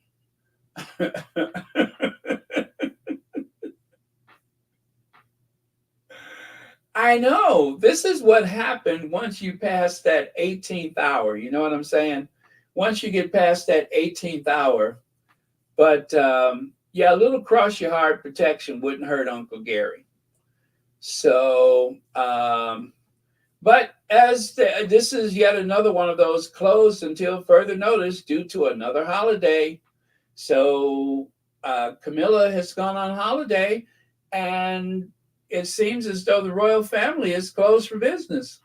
I know. This is what happened once you pass that 18th hour. You know what I'm saying? Once you get past that 18th hour. But yeah, a little cross your heart protection wouldn't hurt Uncle Gary. So, but this is yet another one of those closed until further notice due to another holiday. So Camilla has gone on holiday, and it seems as though the royal family is closed for business.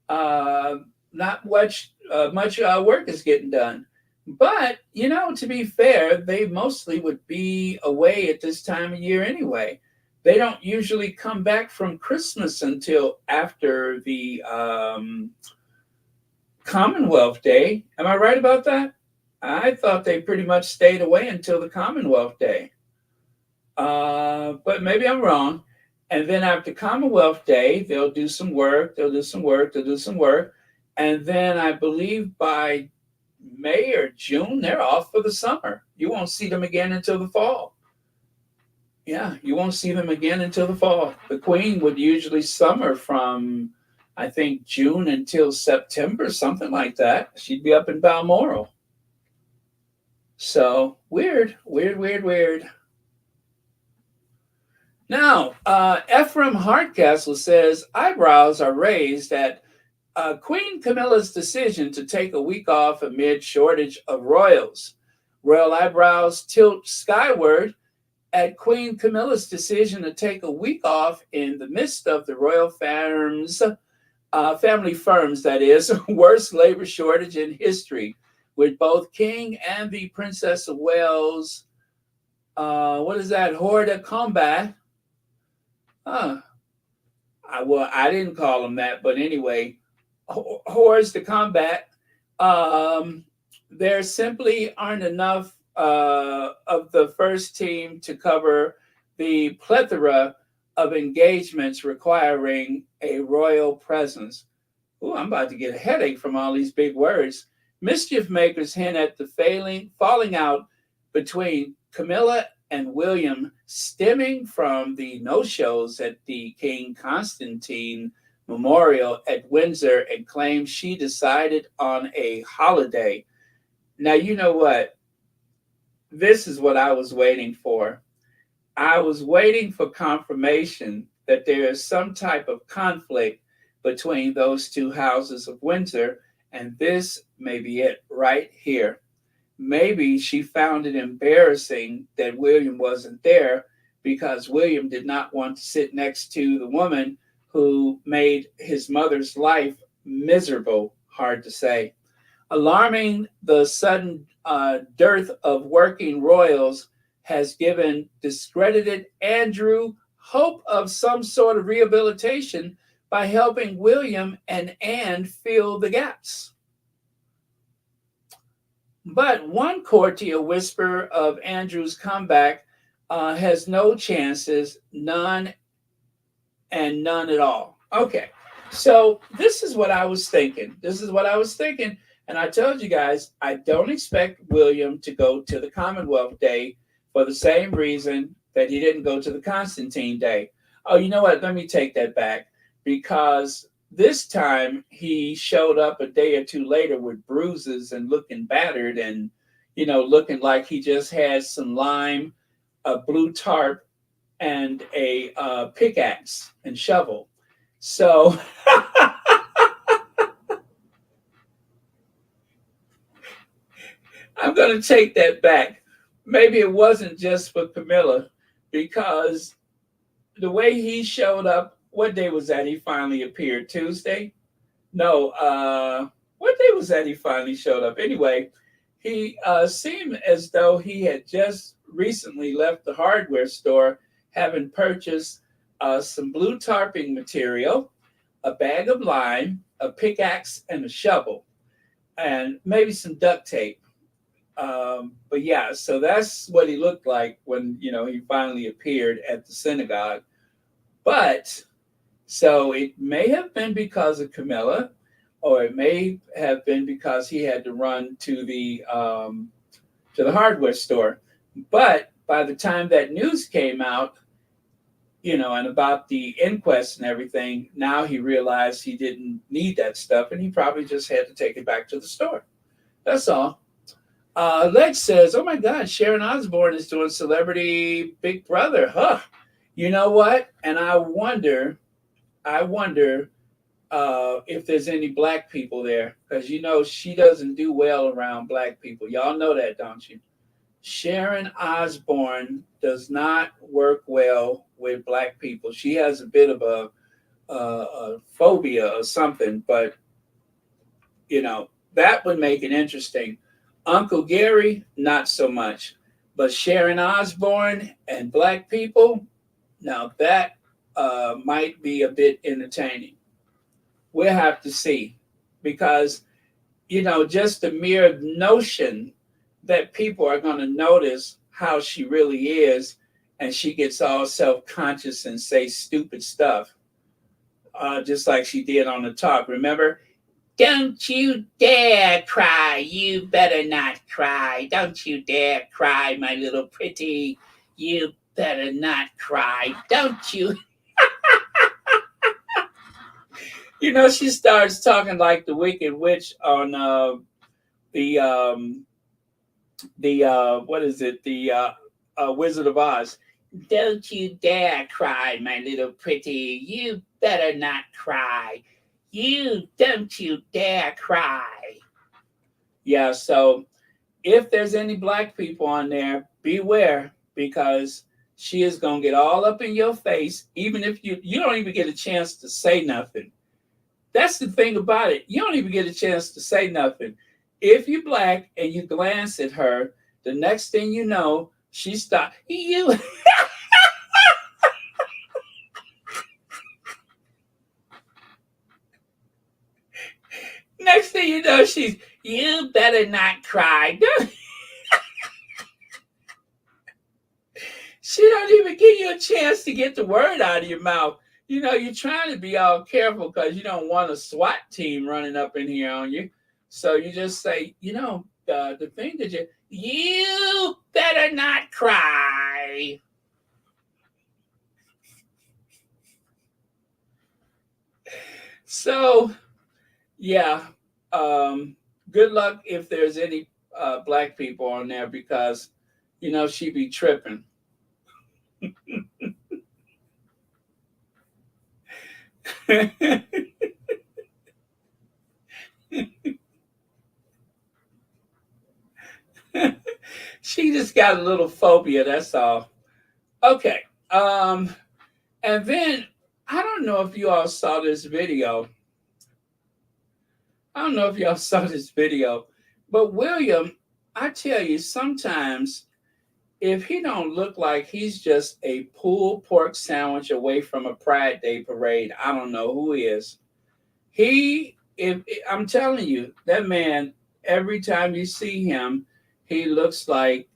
Not much work is getting done. But, to be fair, they mostly would be away at this time of year anyway. They don't usually come back from Christmas until after the Commonwealth Day. Am I right about that? I thought they pretty much stayed away until the Commonwealth Day. But maybe I'm wrong. And then after Commonwealth Day, they'll do some work. And then I believe by May or June, they're off for the summer. You won't see them again until the fall. Yeah, you won't see them again until the fall. The Queen would usually summer from, I think, June until September, something like that. She'd be up in Balmoral. So weird. Now, Ephraim Hardcastle says eyebrows are raised at Queen Camilla's decision to take a week off amid shortage of royals. Royal eyebrows tilt skyward at Queen Camilla's decision to take a week off in the midst of the royal family firm's, that is, worst labor shortage in history, with both King and the Princess of Wales, Horda combat. I didn't call them that, but anyway, hordes to combat. There simply aren't enough of the first team to cover the plethora of engagements requiring a royal presence. Ooh, I'm about to get a headache from all these big words. Mischief makers hint at the falling out between Camilla and William stemming from the no-shows at the King Constantine Memorial at Windsor, and claims she decided on a holiday. Now, you know what? This is what I was waiting for. I was waiting for confirmation that there is some type of conflict between those two houses of Windsor, and this may be it right here. Maybe she found it embarrassing that William wasn't there, because William did not want to sit next to the woman who made his mother's life miserable, hard to say. Alarming, the sudden dearth of working royals has given discredited Andrew hope of some sort of rehabilitation by helping William and Anne fill the gaps. But one courtier whisper of Andrew's comeback has no chances, none and none at all. Okay, so this is what I was thinking. And I told you guys, I don't expect William to go to the Commonwealth Day for the same reason that he didn't go to the Constantine Day. Oh, you know what? Let me take that back, because this time he showed up a day or two later with bruises and looking battered and, looking like he just had some Lyme a blue tarp, and a pickaxe and shovel. So I'm going to take that back. Maybe it wasn't just for Camilla, because the way he showed up, what day was that he finally appeared? Tuesday? No, what day was that he finally showed up? Anyway, he seemed as though he had just recently left the hardware store, having purchased some blue tarping material, a bag of lime, a pickaxe, and a shovel, and maybe some duct tape. But yeah, so that's what he looked like when he finally appeared at the synagogue. But so it may have been because of Camilla, or it may have been because he had to run to the hardware store. But by the time that news came out, and about the inquest and everything, now he realized he didn't need that stuff, and he probably just had to take it back to the store. That's all. Lex says, "Oh my God, Sharon Osbourne is doing Celebrity Big Brother, huh? You know what? And I wonder if there's any black people there, because she doesn't do well around black people. Y'all know that, don't you? Sharon Osbourne does not work well with black people. She has a bit of a phobia or something, but that would make it interesting. Uncle Gary, not so much, but Sharon Osbourne and black people, now that might be a bit entertaining. We'll have to see, because just the mere notion that people are going to notice how she really is, and she gets all self-conscious and say stupid stuff, just like she did on the talk. Remember? Don't you dare cry. You better not cry. Don't you dare cry, my little pretty. You better not cry. Don't you? She starts talking like the Wicked Witch on the what is it? The Wizard of Oz. Don't you dare cry, my little pretty. You better not cry. Don't you dare cry. Yeah, so if there's any black people on there, beware, because she is going to get all up in your face, even if you don't even get a chance to say nothing. That's the thing about it. You don't even get a chance to say nothing. If you're black and you glance at her, the next thing you know, she stops. You. Next thing you know, you better not cry. She don't even give you a chance to get the word out of your mouth. You're trying to be all careful because you don't want a SWAT team running up in here on you. So you just say, the thing that you better not cry. So, yeah, good luck if there's any black people on there, because, she be tripping. She just got a little phobia, that's all. Okay. And then I don't know if you all saw this video. But William, I tell you, sometimes if he don't look like he's just a pulled pork sandwich away from a Pride Day parade, I don't know who he is. I'm telling you, that man, every time you see him, he looks like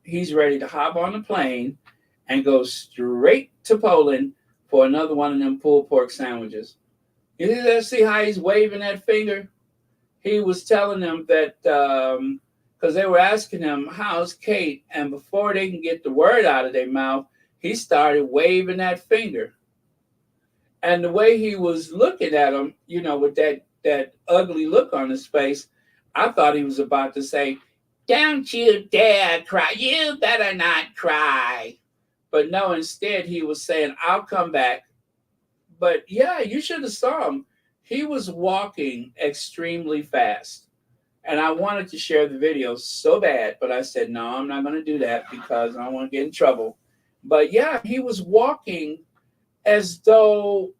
he's ready to hop on a plane and go straight to Poland for another one of them pulled pork sandwiches. You see how he's waving that finger? He was telling them that, because they were asking him, how's Kate? And before they can get the word out of their mouth, he started waving that finger. And the way he was looking at him, with that ugly look on his face, I thought he was about to say, Don't you dare cry. You better not cry. But no, instead he was saying, I'll come back. But yeah, you should have saw him. He was walking extremely fast. And I wanted to share the video so bad, but I said, no, I'm not going to do that because I don't want to get in trouble. But yeah, he was walking as though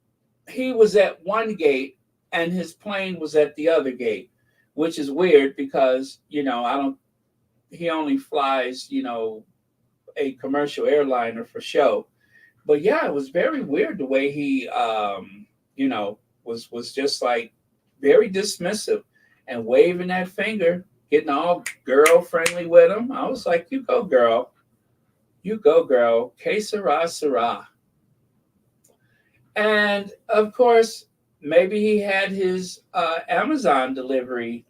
he was at one gate and his plane was at the other gate, which is weird because, he only flies, a commercial airliner for show. But yeah, it was very weird the way he, was just like very dismissive and waving that finger, getting all girl friendly with him. I was like, you go, girl. You go, girl. Que sera, sera. And of course, maybe he had his Amazon delivery,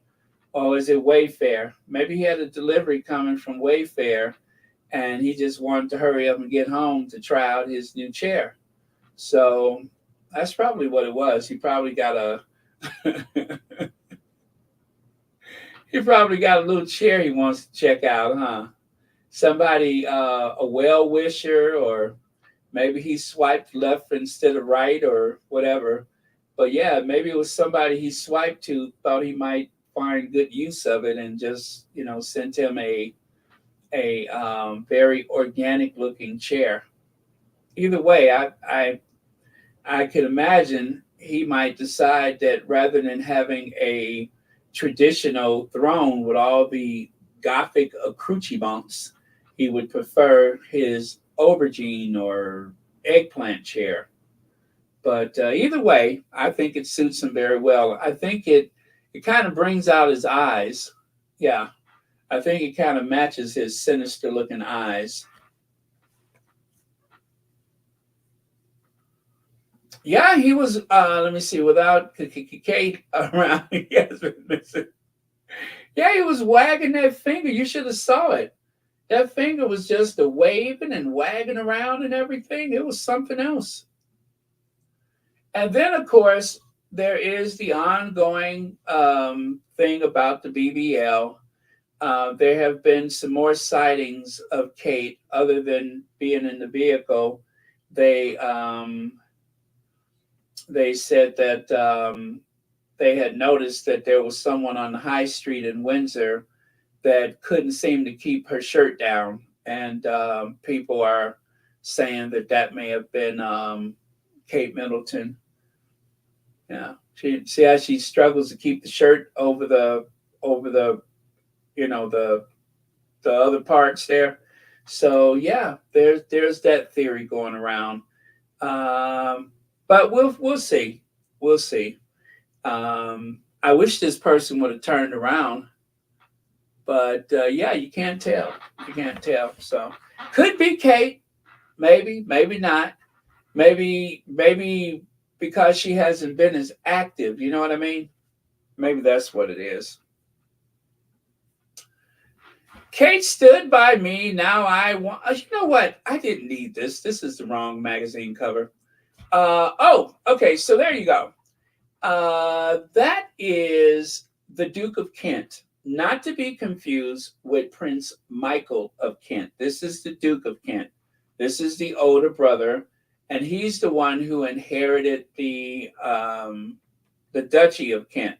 or is it Wayfair? Maybe he had a delivery coming from Wayfair and he just wanted to hurry up and get home to try out his new chair. So that's probably what it was. He probably got a he probably got a little chair he wants to check out, huh? Somebody, a well wisher, or maybe he swiped left instead of right, or whatever. But yeah, maybe it was somebody he swiped to, thought he might find good use of it, and just sent him a very organic looking chair. Either way, I could imagine he might decide that rather than having a traditional throne with all the Gothic accoutrements, he would prefer his aubergine or eggplant chair. But either way, I think it suits him very well. I think it kind of brings out his eyes. Yeah, I think it kind of matches his sinister looking eyes. Yeah, he was. Let me see. Without Kate around, yes. Yeah, he was wagging that finger. You should have saw it. That finger was just a waving and wagging around and everything. It was something else. And then, of course, there is the ongoing thing about the BBL. There have been some more sightings of Kate, other than being in the vehicle. They said that they had noticed that there was someone on the high street in Windsor that couldn't seem to keep her shirt down. And people are saying that may have been Kate Middleton. Yeah, see how she struggles to keep the shirt over the the other parts there. So yeah, there's that theory going around. But we'll see. We'll see. I wish this person would have turned around, but yeah, you can't tell. You can't tell. So could be Kate, maybe not. Maybe because she hasn't been as active. You know what I mean? Maybe that's what it is. Kate stood by me. Now I want. You know what? I didn't need this. This is the wrong magazine cover. Oh, okay. So there you go. That is the Duke of Kent, not to be confused with Prince Michael of Kent. This is the Duke of Kent. This is the older brother, and he's the one who inherited the Duchy of Kent.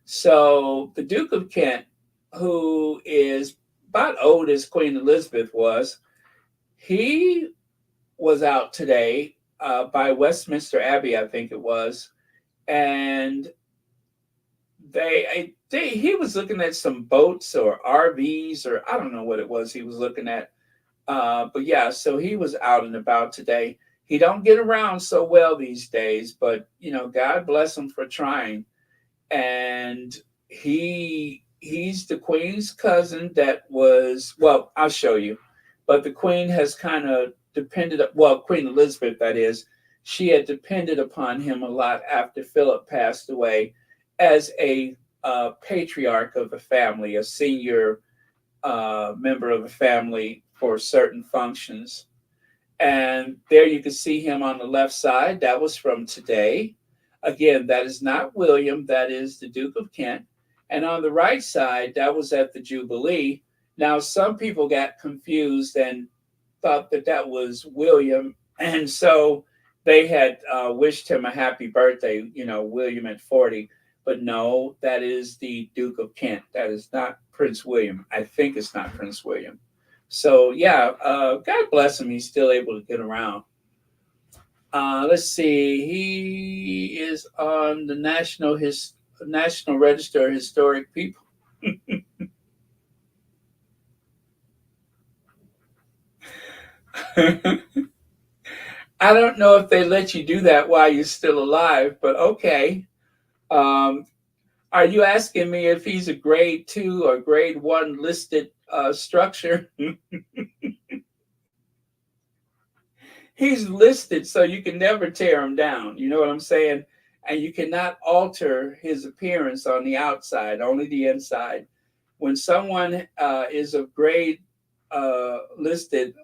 So the Duke of Kent, who is about old as Queen Elizabeth was, he was out today by Westminster Abbey, I think it was, and he was looking at some boats or RVs, or I don't know what it was he was looking at. But yeah, so he was out and about today. He don't get around so well these days, but God bless him for trying. And he's the Queen's cousin that was, well, I'll show you. But the Queen has kind of depended, well, Queen Elizabeth, that is, she had depended upon him a lot after Philip passed away as a patriarch of the family, a senior member of the family for certain functions. And there you can see him on the left side. That was from today. Again, that is not William. That is the Duke of Kent. And on the right side, that was at the Jubilee. Now, some people got confused and thought that that was William, and so they had wished him a happy birthday, William at 40. But no, that is the Duke of Kent. That is not Prince William. I think it's not Prince William. So yeah, God bless him. He's still able to get around. Let's see. He is on the National Register of Historic People. I don't know if they let you do that while you're still alive, but okay. Um, are you asking me if he's a grade 2 or grade 1 listed structure? He's listed, so you can never tear him down. You know what I'm saying? And you cannot alter his appearance on the outside, only the inside. When someone is of grade listed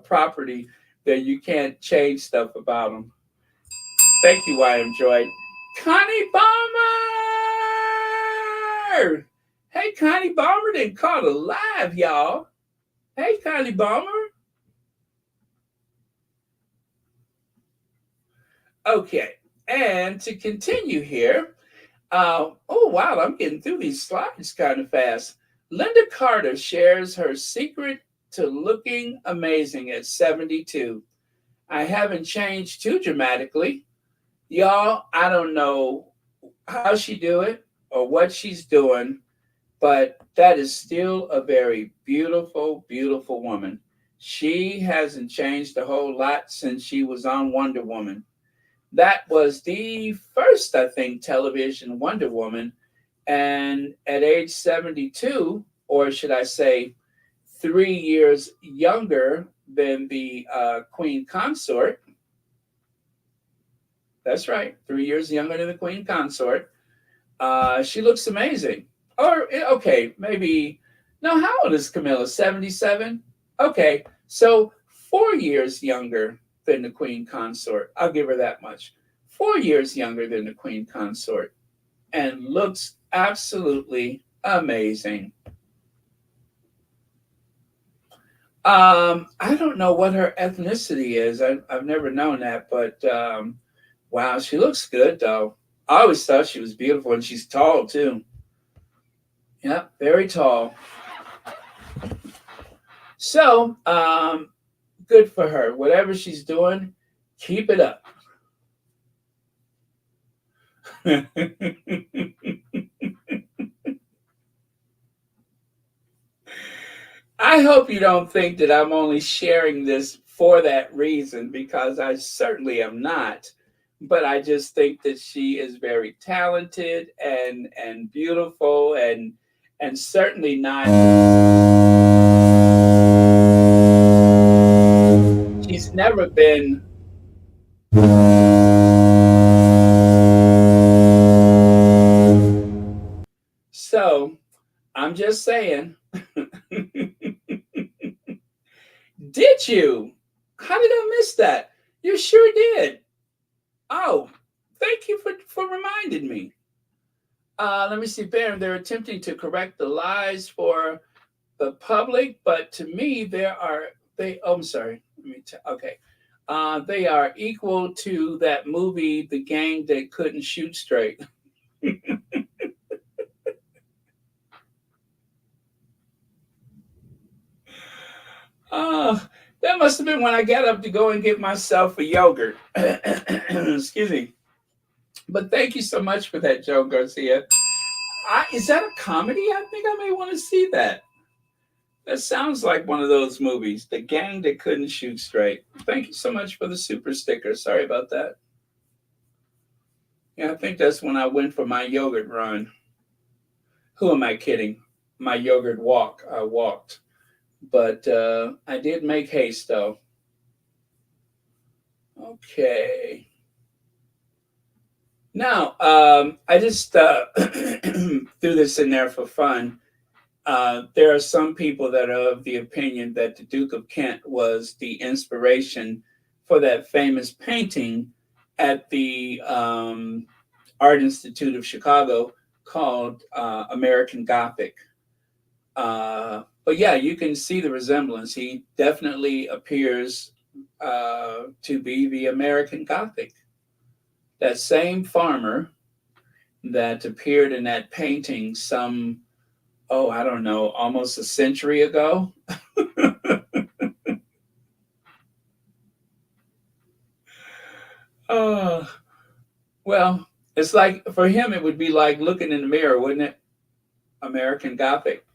property, then you can't change stuff about them. Thank you, YM Joy. Connie Bomber! Hey, Connie Bomber didn't caught alive, y'all. Hey, Connie Bomber. Okay, and to continue here, oh wow, I'm getting through these slides kind of fast. Linda Carter shares her secret to looking amazing at 72. I haven't changed too dramatically. Y'all, I don't know how she do it or what she's doing, but that is still a very beautiful, beautiful woman. She hasn't changed a whole lot since she was on Wonder Woman. That was the first, I think, television Wonder Woman. And at age 72, or should I say 3 years younger than the Queen Consort. That's right, 3 years younger than the Queen Consort. She looks amazing. Or, okay, maybe, no, how old is Camilla? 77? Okay, so 4 years younger than the Queen Consort. I'll give her that much. 4 years younger than the Queen Consort, and looks absolutely amazing. I don't know what her ethnicity is. I've never known that, but wow, she looks good though. I always thought she was beautiful, and she's tall too. Yeah, very tall. So, good for her. Whatever she's doing, keep it up. I hope you don't think that I'm only sharing this for that reason, because I certainly am not. But I just think that she is very talented and beautiful and certainly not. She's never been. So I'm just saying. Did you? How did I miss that? You sure did. Oh, thank you for reminding me. Let me see, Baron. They're attempting to correct the lies for the public, but to me, oh, I'm sorry. Okay. They are equal to that movie, The Gang That Couldn't Shoot Straight. That must have been when I got up to go and get myself a yogurt. Excuse me. But thank you so much for that, Joe Garcia. Is that a comedy? I think I may want to see that. That sounds like one of those movies, The Gang That Couldn't Shoot Straight. Thank you so much for the super sticker. Sorry about that. Yeah, I think that's when I went for my yogurt run. Who am I kidding? My yogurt walk. I walked. But I did make haste, though. Okay. Now, I just threw this in there for fun. There are some people that are of the opinion that the Duke of Kent was the inspiration for that famous painting at the Art Institute of Chicago called American Gothic. But yeah, you can see the resemblance. He definitely appears to be the American Gothic. That same farmer that appeared in that painting some, oh, I don't know, almost a century ago. Well, it's like, for him, it would be like looking in the mirror, wouldn't it? American Gothic.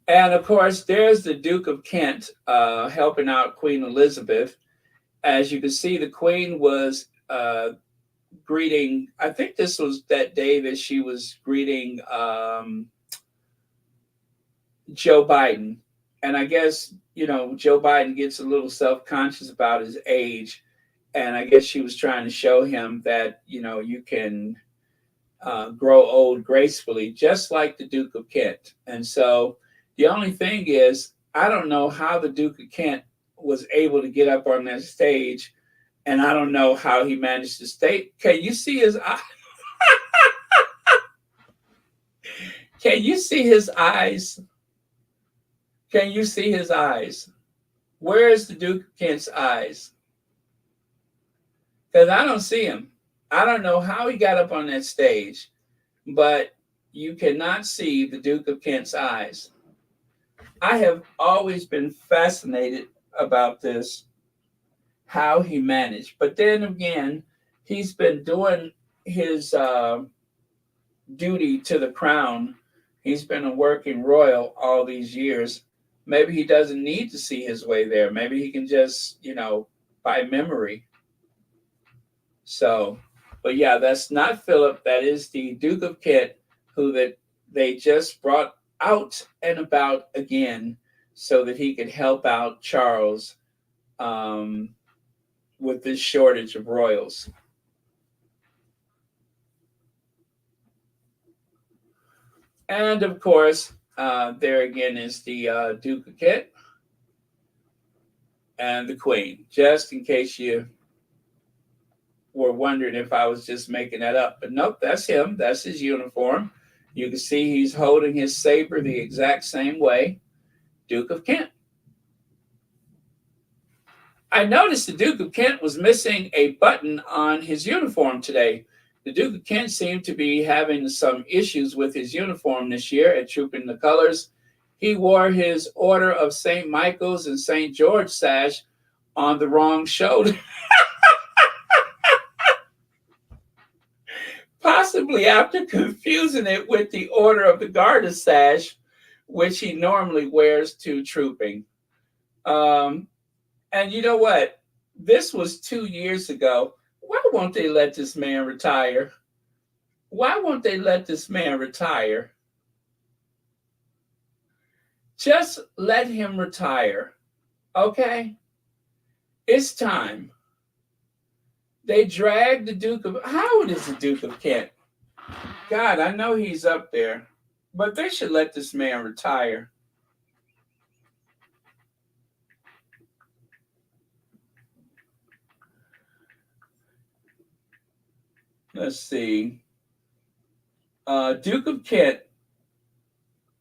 And of course, there's the Duke of Kent helping out Queen Elizabeth. As you can see, the Queen was greeting, I think this was that day that she was greeting Joe Biden. And I guess, Joe Biden gets a little self-conscious about his age. And I guess she was trying to show him that, you can grow old gracefully, just like the Duke of Kent. And so the only thing is, I don't know how the Duke of Kent was able to get up on that stage, and I don't know how he managed to stay. Can you see his eye? Can you see his eyes? Can you see his eyes? Where is the Duke of Kent's eyes? Because I don't see him. I don't know how he got up on that stage, but you cannot see the Duke of Kent's eyes. I have always been fascinated about this, how he managed. But then again, he's been doing his duty to the crown. He's been a working royal all these years. Maybe he doesn't need to see his way there. Maybe he can just, by memory. So, but yeah, that's not Philip. That is the Duke of Kent, who that they just brought out and about again so that he could help out Charles with this shortage of royals. And of course, there again is the Duke of Kent and the Queen, just in case you were wondering if I was just making that up. But nope, that's him. That's his uniform. You can see he's holding his saber the exact same way. Duke of Kent. I noticed the Duke of Kent was missing a button on his uniform today. The Duke of Kent seemed to be having some issues with his uniform this year at Trooping the Colors. He wore his Order of St. Michael's and St. George sash on the wrong shoulder. Possibly after confusing it with the Order of the Garter sash, which he normally wears to trooping. And you know what? This was 2 years ago. Why won't they let this man retire? Why won't they let this man retire? Just let him retire, okay? It's time. They dragged the Duke of... How old is the Duke of Kent? God, I know he's up there. But they should let this man retire. Let's see. Duke of Kent.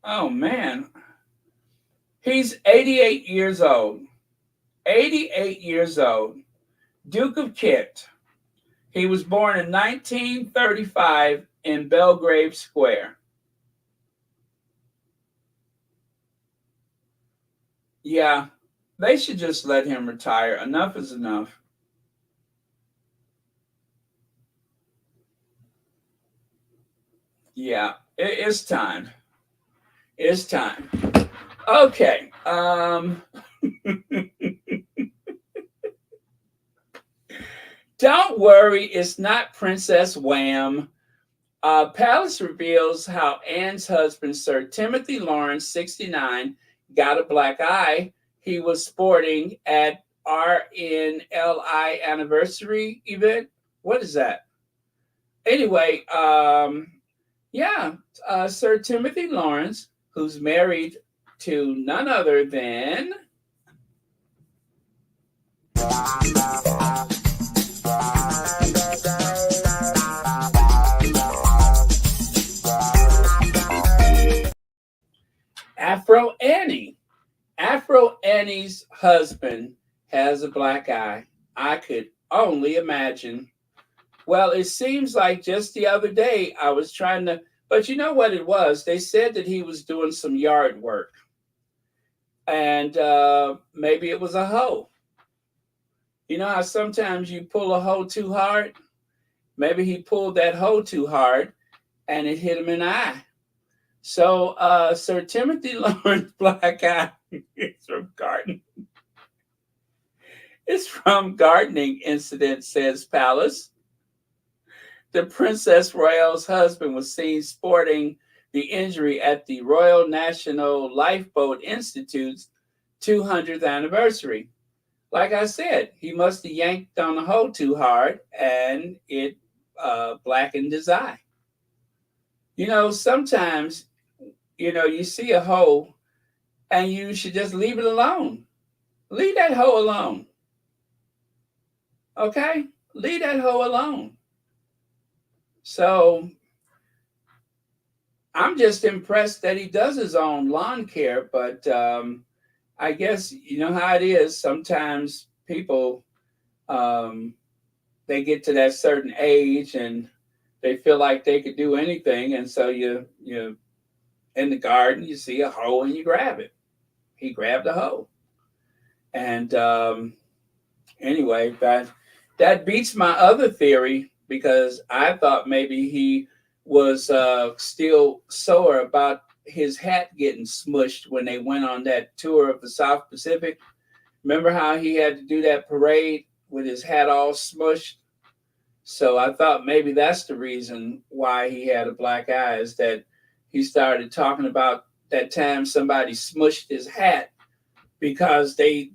Oh, man. He's 88 years old. 88 years old. Duke of Kent. He was born in 1935 in Belgrave Square. Yeah, they should just let him retire. Enough is enough. Yeah, it's time. It's time. Okay. Don't worry, it's not Princess Wham. Palace reveals how Anne's husband, Sir Timothy Lawrence, 69, got a black eye he was sporting at RNLI anniversary event. What is that? Anyway, Sir Timothy Lawrence, who's married to none other than Afro Annie. Afro Annie's husband has a black eye. I could only imagine. Well, it seems like just the other day I was trying to, but you know what it was? They said that he was doing some yard work, and maybe it was a hoe. You know how sometimes you pull a hoe too hard? Maybe he pulled that hoe too hard and it hit him in the eye. So Sir Timothy Lawrence Black Eye is from gardening. It's from gardening incident, says Palace. The Princess Royale's husband was seen sporting the injury at the Royal National Lifeboat Institute's 200th anniversary. Like I said, he must have yanked on the hoe too hard and it blackened his eye. You know, sometimes, you know, you see a hoe and you should just leave it alone. Leave that hoe alone. Okay? Leave that hoe alone. So I'm just impressed that he does his own lawn care, but I guess you know how it is. Sometimes people they get to that certain age and they feel like they could do anything, and so you in the garden you see a hoe and you grab it. He grabbed a hoe, and anyway, that beats my other theory because I thought maybe he was still sore about his hat getting smushed when they went on that tour of the South Pacific. Remember how he had to do that parade with his hat all smushed? So I thought maybe that's the reason why he had a black eye, is that he started talking about that time somebody smushed his hat because they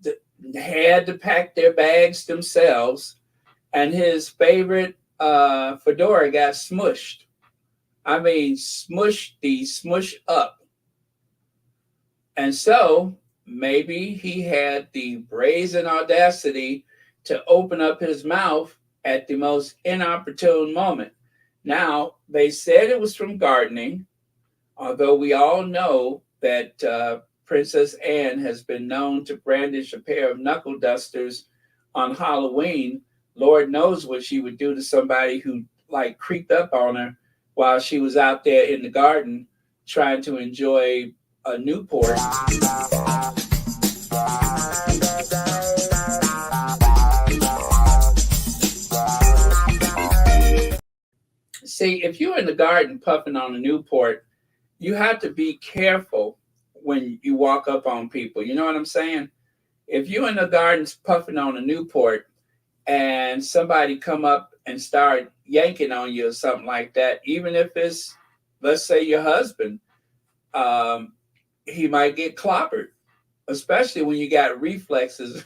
had to pack their bags themselves, and his favorite fedora got smushed. I mean, smush up. And so maybe he had the brazen audacity to open up his mouth at the most inopportune moment. Now, they said it was from gardening, although we all know that Princess Anne has been known to brandish a pair of knuckle dusters on Halloween. Lord knows what she would do to somebody who like creeped up on her while she was out there in the garden trying to enjoy a Newport. See, if you're in the garden puffing on a Newport, you have to be careful when you walk up on people. You know what I'm saying? If you're in the gardens puffing on a Newport and somebody come up and start yanking on you or something like that, even if it's, let's say, your husband, he might get clobbered, especially when you got reflexes.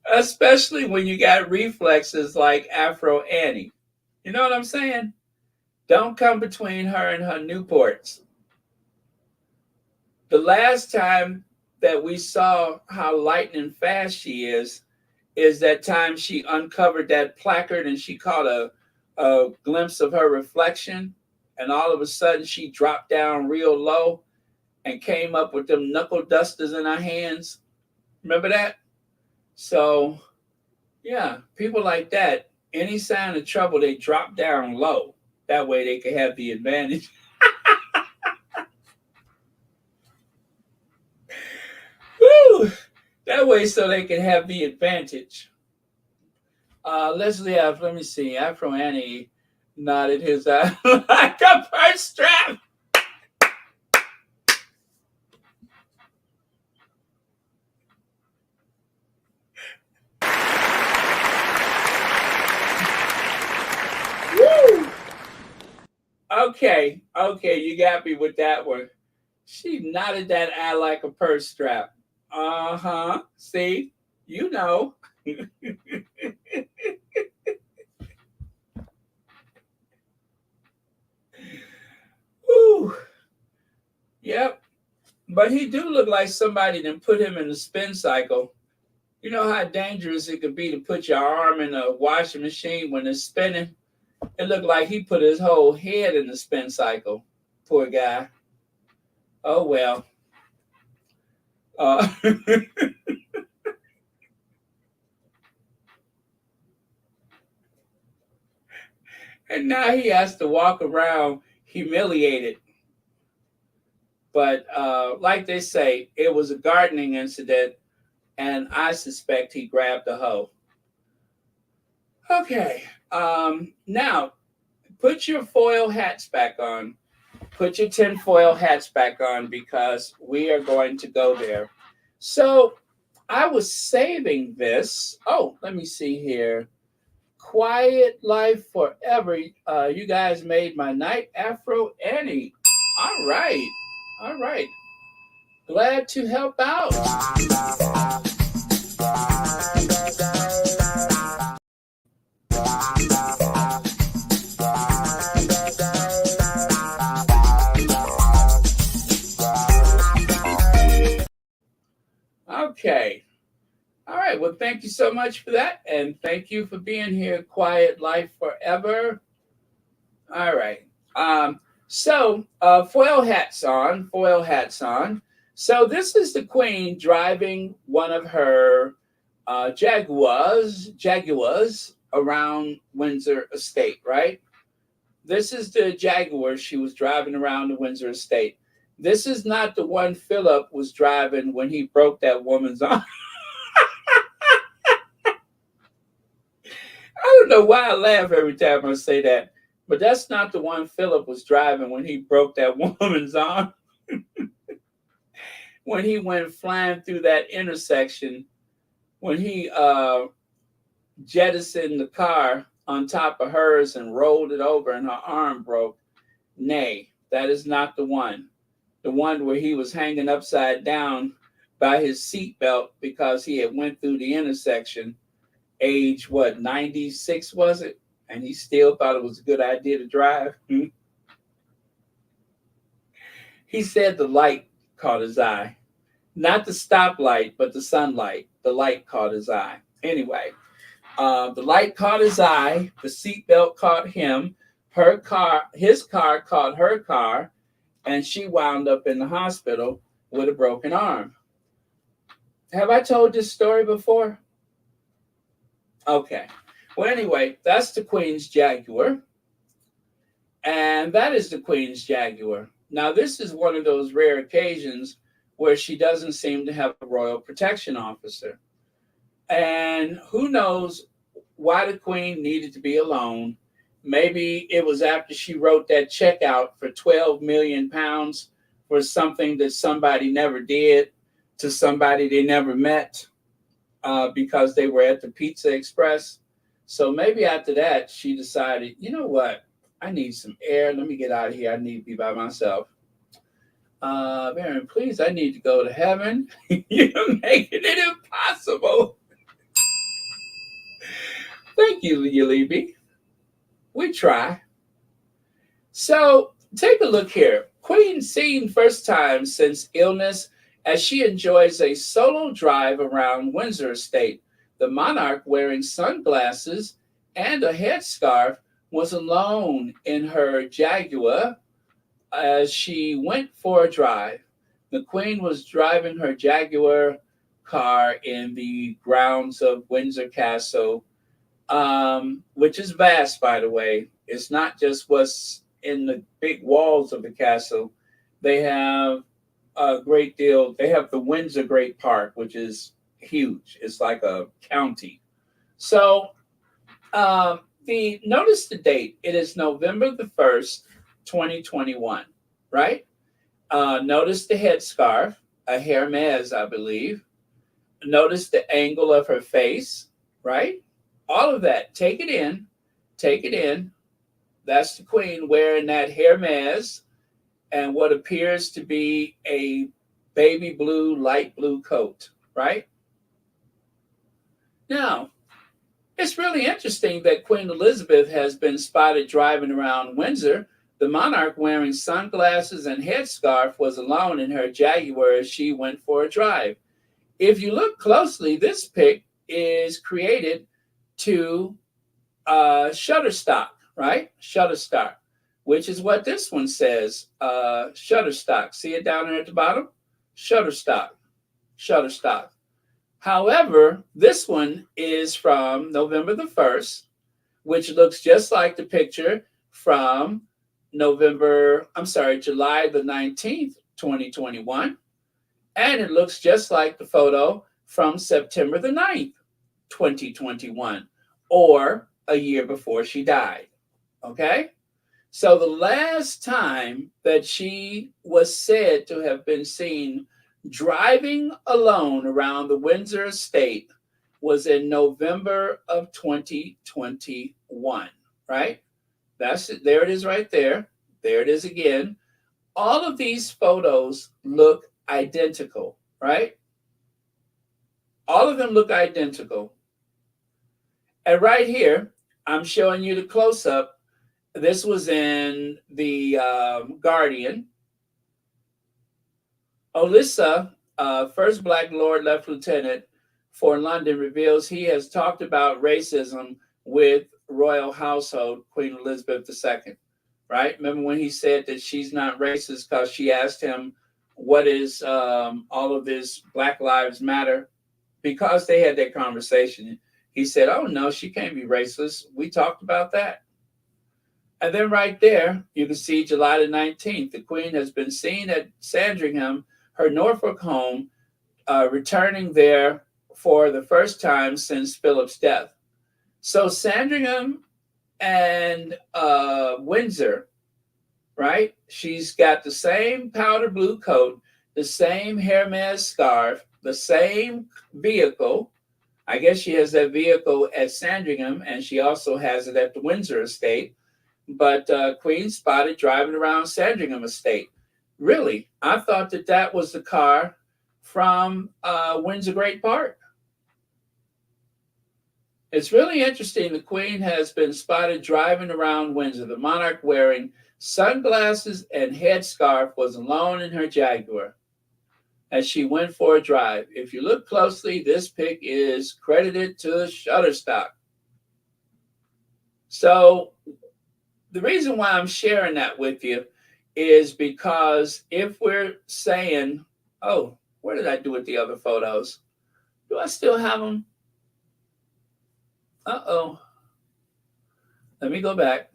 Especially when you got reflexes like Afro Annie. You know what I'm saying? Don't come between her and her Newports. The last time that we saw how lightning fast she is that time she uncovered that placard and she caught a glimpse of her reflection, and all of a sudden she dropped down real low and came up with them knuckle dusters in her hands. Remember that? So, yeah, people like that, any sign of trouble, they drop down low. That way they can have the advantage. Woo! That way so they can have the advantage. Leslie F., let me see. Afro Annie nodded his eye like a purse strap. Woo! Okay, you got me with that one. She nodded that eye like a purse strap. Uh-huh. See? You know. Woo. Yep. But he do look like somebody that put him in the spin cycle. You know how dangerous it could be to put your arm in a washing machine when it's spinning? It looked like he put his whole head in the spin cycle. Poor guy. Oh well. Uh, and now he has to walk around humiliated. But like they say, it was a gardening incident, and I suspect he grabbed a hoe. Okay. Now, put your foil hats back on. Put your tinfoil hats back on because we are going to go there. So I was saving this. Oh, let me see here. Quiet Life Forever. You guys made my night, Afro Annie. All right. All right. Glad to help out. Okay. All right. Well, thank you so much for that. And thank you for being here, Quiet Life Forever. All right. Foil hats on, foil hats on. So this is the Queen driving one of her Jaguars around Windsor Estate, right? This is the Jaguar she was driving around the Windsor Estate. This is not the one Philip was driving when he broke that woman's arm. I don't know why I laugh every time I say that, but that's not the one Philip was driving when he broke that woman's arm. When he went flying through that intersection, when he jettisoned the car on top of hers and rolled it over and her arm broke. Nay, that is not the one. The one where he was hanging upside down by his seatbelt because he had went through the intersection, age, 96 was it? And he still thought it was a good idea to drive. He said the light caught his eye. Not the stoplight, but the sunlight. The light caught his eye. Anyway, the light caught his eye. The seatbelt caught him. His car caught her car, and she wound up in the hospital with a broken arm. Have I told this story before? Okay. Well, anyway, that's the Queen's Jaguar. And that is the Queen's Jaguar. Now, this is one of those rare occasions where she doesn't seem to have a royal protection officer. And who knows why the Queen needed to be alone. Maybe it was after she wrote that check out for £12 million for something that somebody never did to somebody they never met because they were at the Pizza Express. So maybe after that, she decided, you know what? I need some air. Let me get out of here. I need to be by myself. Baron, please, I need to go to heaven. You're making it impossible. Thank you, Yalibi. We try. So take a look here. Queen seen first time since illness as she enjoys a solo drive around Windsor Estate. The monarch, wearing sunglasses and a headscarf, was alone in her Jaguar as she went for a drive. The Queen was driving her Jaguar car in the grounds of Windsor Castle, which is vast, by the way. It's not just what's in the big walls of the castle. They have a great deal. They have the Windsor Great Park, which is huge. It's like a county. So notice the date. It is November the 1st, 2021, right? Notice the headscarf, a Hermes, I believe. Notice the angle of her face, right? All of that. Take it in. Take it in. That's the Queen wearing that Hermes and what appears to be a baby blue, light blue coat, right? Now, it's really interesting that Queen Elizabeth has been spotted driving around Windsor. The monarch, wearing sunglasses and headscarf, was alone in her Jaguar as she went for a drive. If you look closely, this pic is created to Shutterstock, right? Shutterstock, which is what this one says. Shutterstock. See it down there at the bottom? Shutterstock. Shutterstock. However, this one is from November the 1st, which looks just like the picture from July the 19th, 2021. And it looks just like the photo from September the 9th, 2021, or a year before she died. Okay? So the last time that she was said to have been seen driving alone around the Windsor estate was in November of 2021, right? That's it. There it is right there. There it is again. All of these photos look identical, right? All of them look identical. And right here, I'm showing you the close-up. This was in the Guardian. Alyssa, first Black Lord Left Lieutenant for London, reveals he has talked about racism with royal household Queen Elizabeth II, right? Remember when he said that she's not racist because she asked him, what is all of this Black Lives Matter? Because they had that conversation, he said, oh, no, she can't be racist. We talked about that. And then right there, you can see July the 19th, the Queen has been seen at Sandringham, her Norfolk home, returning there for the first time since Philip's death. So Sandringham and Windsor, right? She's got the same powder blue coat, the same Hermes scarf, the same vehicle. I guess she has that vehicle at Sandringham, and she also has it at the Windsor estate. But Queen spotted driving around Sandringham estate. Really? I thought that that was the car from Windsor Great Park. It's really interesting. The Queen has been spotted driving around Windsor. The monarch, wearing sunglasses and headscarf, was alone in her Jaguar as she went for a drive. If you look closely, this pic is credited to Shutterstock. So the reason why I'm sharing that with you is because if we're saying, oh, what did I do with the other photos? Do I still have them? Uh-oh. Let me go back.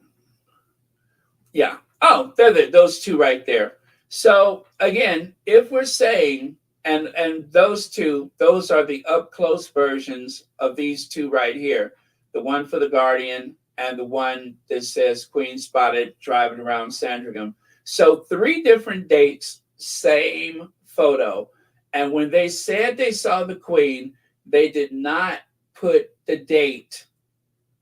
Yeah. Oh, those two right there. So again, if we're saying, and those two, those are the up close versions of these two right here, the one for the Guardian and the one that says Queen spotted driving around Sandringham. So 3 different dates, same photo. And when they said they saw the Queen, they did not put the date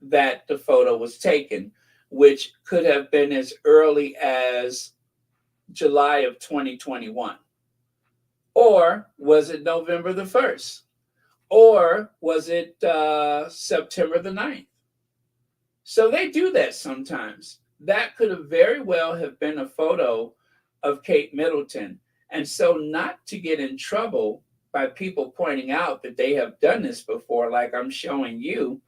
that the photo was taken, which could have been as early as July of 2021. Or was it November the 1st? Or was it September the 9th? So they do that sometimes. That could have very well have been a photo of Kate Middleton. And so not to get in trouble by people pointing out that they have done this before, like I'm showing you,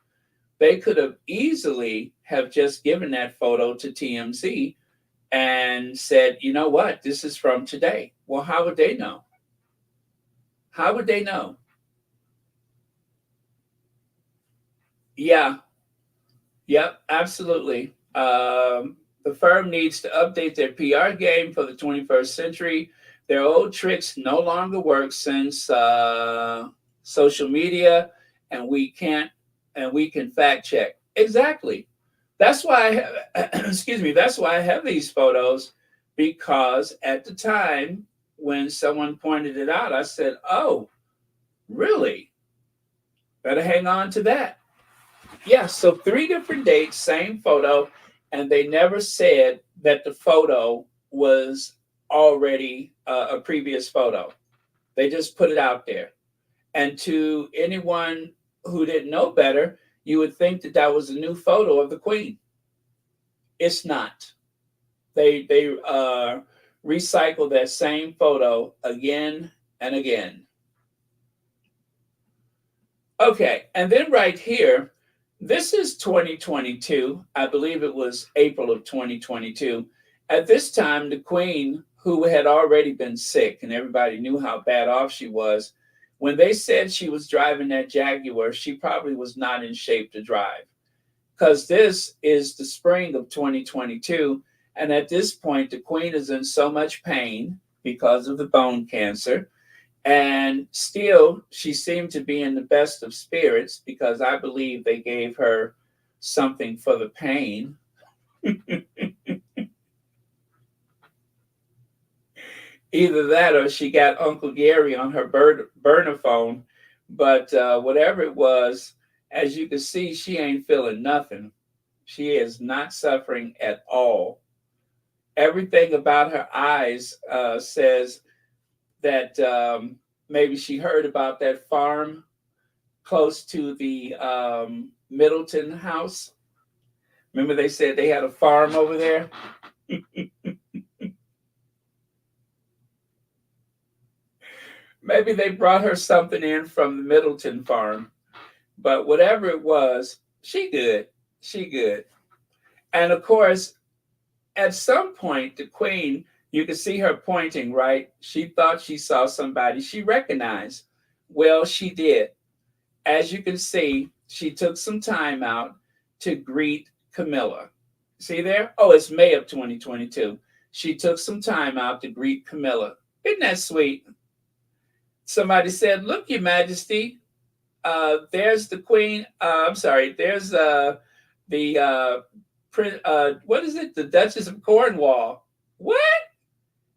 they could have easily have just given that photo to TMZ and said, you know what, this is from today. Well, how would they know? How would they know? Yeah. Yep, absolutely. The firm needs to update their PR game for the 21st century. Their old tricks no longer work since social media, and we can fact check. Exactly. That's why I have, excuse me, that's why I have these photos, because at the time when someone pointed it out, I said, oh, really? Better hang on to that. Yeah, so 3 different dates, same photo, and they never said that the photo was already a previous photo. They just put it out there. And to anyone who didn't know better, you would think that that was a new photo of the Queen. It's not. They recycle that same photo again and again. Okay, and then right here, This is 2022. I believe it was April of 2022. At this time, the Queen, who had already been sick, and everybody knew how bad off she was, when they said she was driving that Jaguar, she probably was not in shape to drive. Because this is the spring of 2022. And at this point, the Queen is in so much pain because of the bone cancer. And still, she seemed to be in the best of spirits because I believe they gave her something for the pain. Either that or she got Uncle Gary on her burner phone. But whatever it was, as you can see, she ain't feeling nothing. She is not suffering at all. Everything about her eyes says that maybe she heard about that farm close to the Middleton house. Remember they said they had a farm over there? Maybe they brought her something in from the Middleton farm. But whatever it was, she good. She good. And of course, at some point, the Queen, you could see her pointing, right? She thought she saw somebody she recognized. Well, she did. As you can see, she took some time out to greet Camilla. See there? Oh, it's May of 2022. She took some time out to greet Camilla. Isn't that sweet? Somebody said, look, Your Majesty, there's the Queen. I'm sorry, there's what is it? The Duchess of Cornwall. What?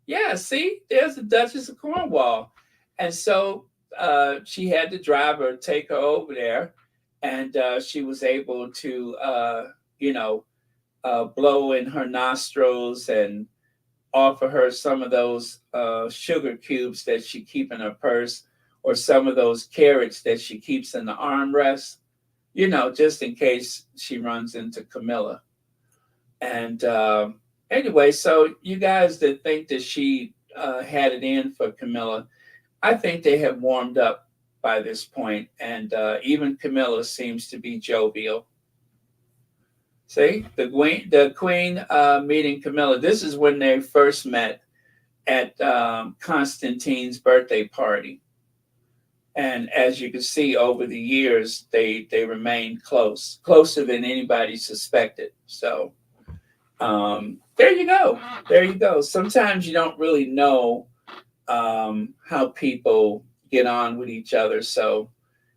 Yeah, see, there's the Duchess of Cornwall. And so she had the driver take her over there, and she was able to, blow in her nostrils and offer her some of those sugar cubes that she keeps in her purse, or some of those carrots that she keeps in the armrest, just in case she runs into Camilla. And anyway, so you guys that think that she had it in for Camilla, I think they have warmed up by this point, and even Camilla seems to be jovial. See, the Queen meeting Camilla. This is when they first met at Constantine's birthday party. And as you can see, over the years, they remained closer than anybody suspected. So there you go. There you go. Sometimes you don't really know how people get on with each other. So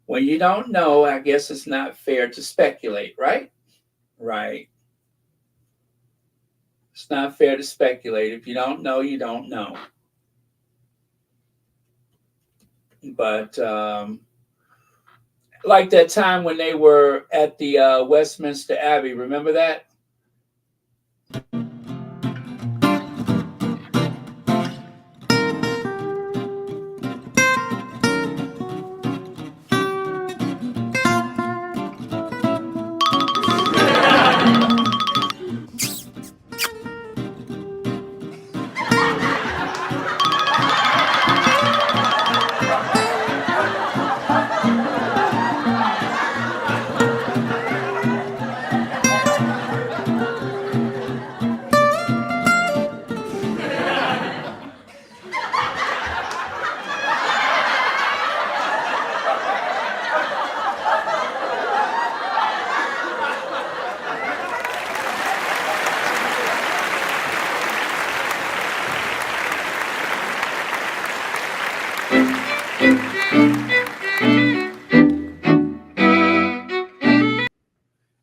when you don't know, I guess it's not fair to speculate, right? Right. It's not fair to speculate. If you don't know, you don't know. But like that time when they were at the Westminster Abbey, remember that?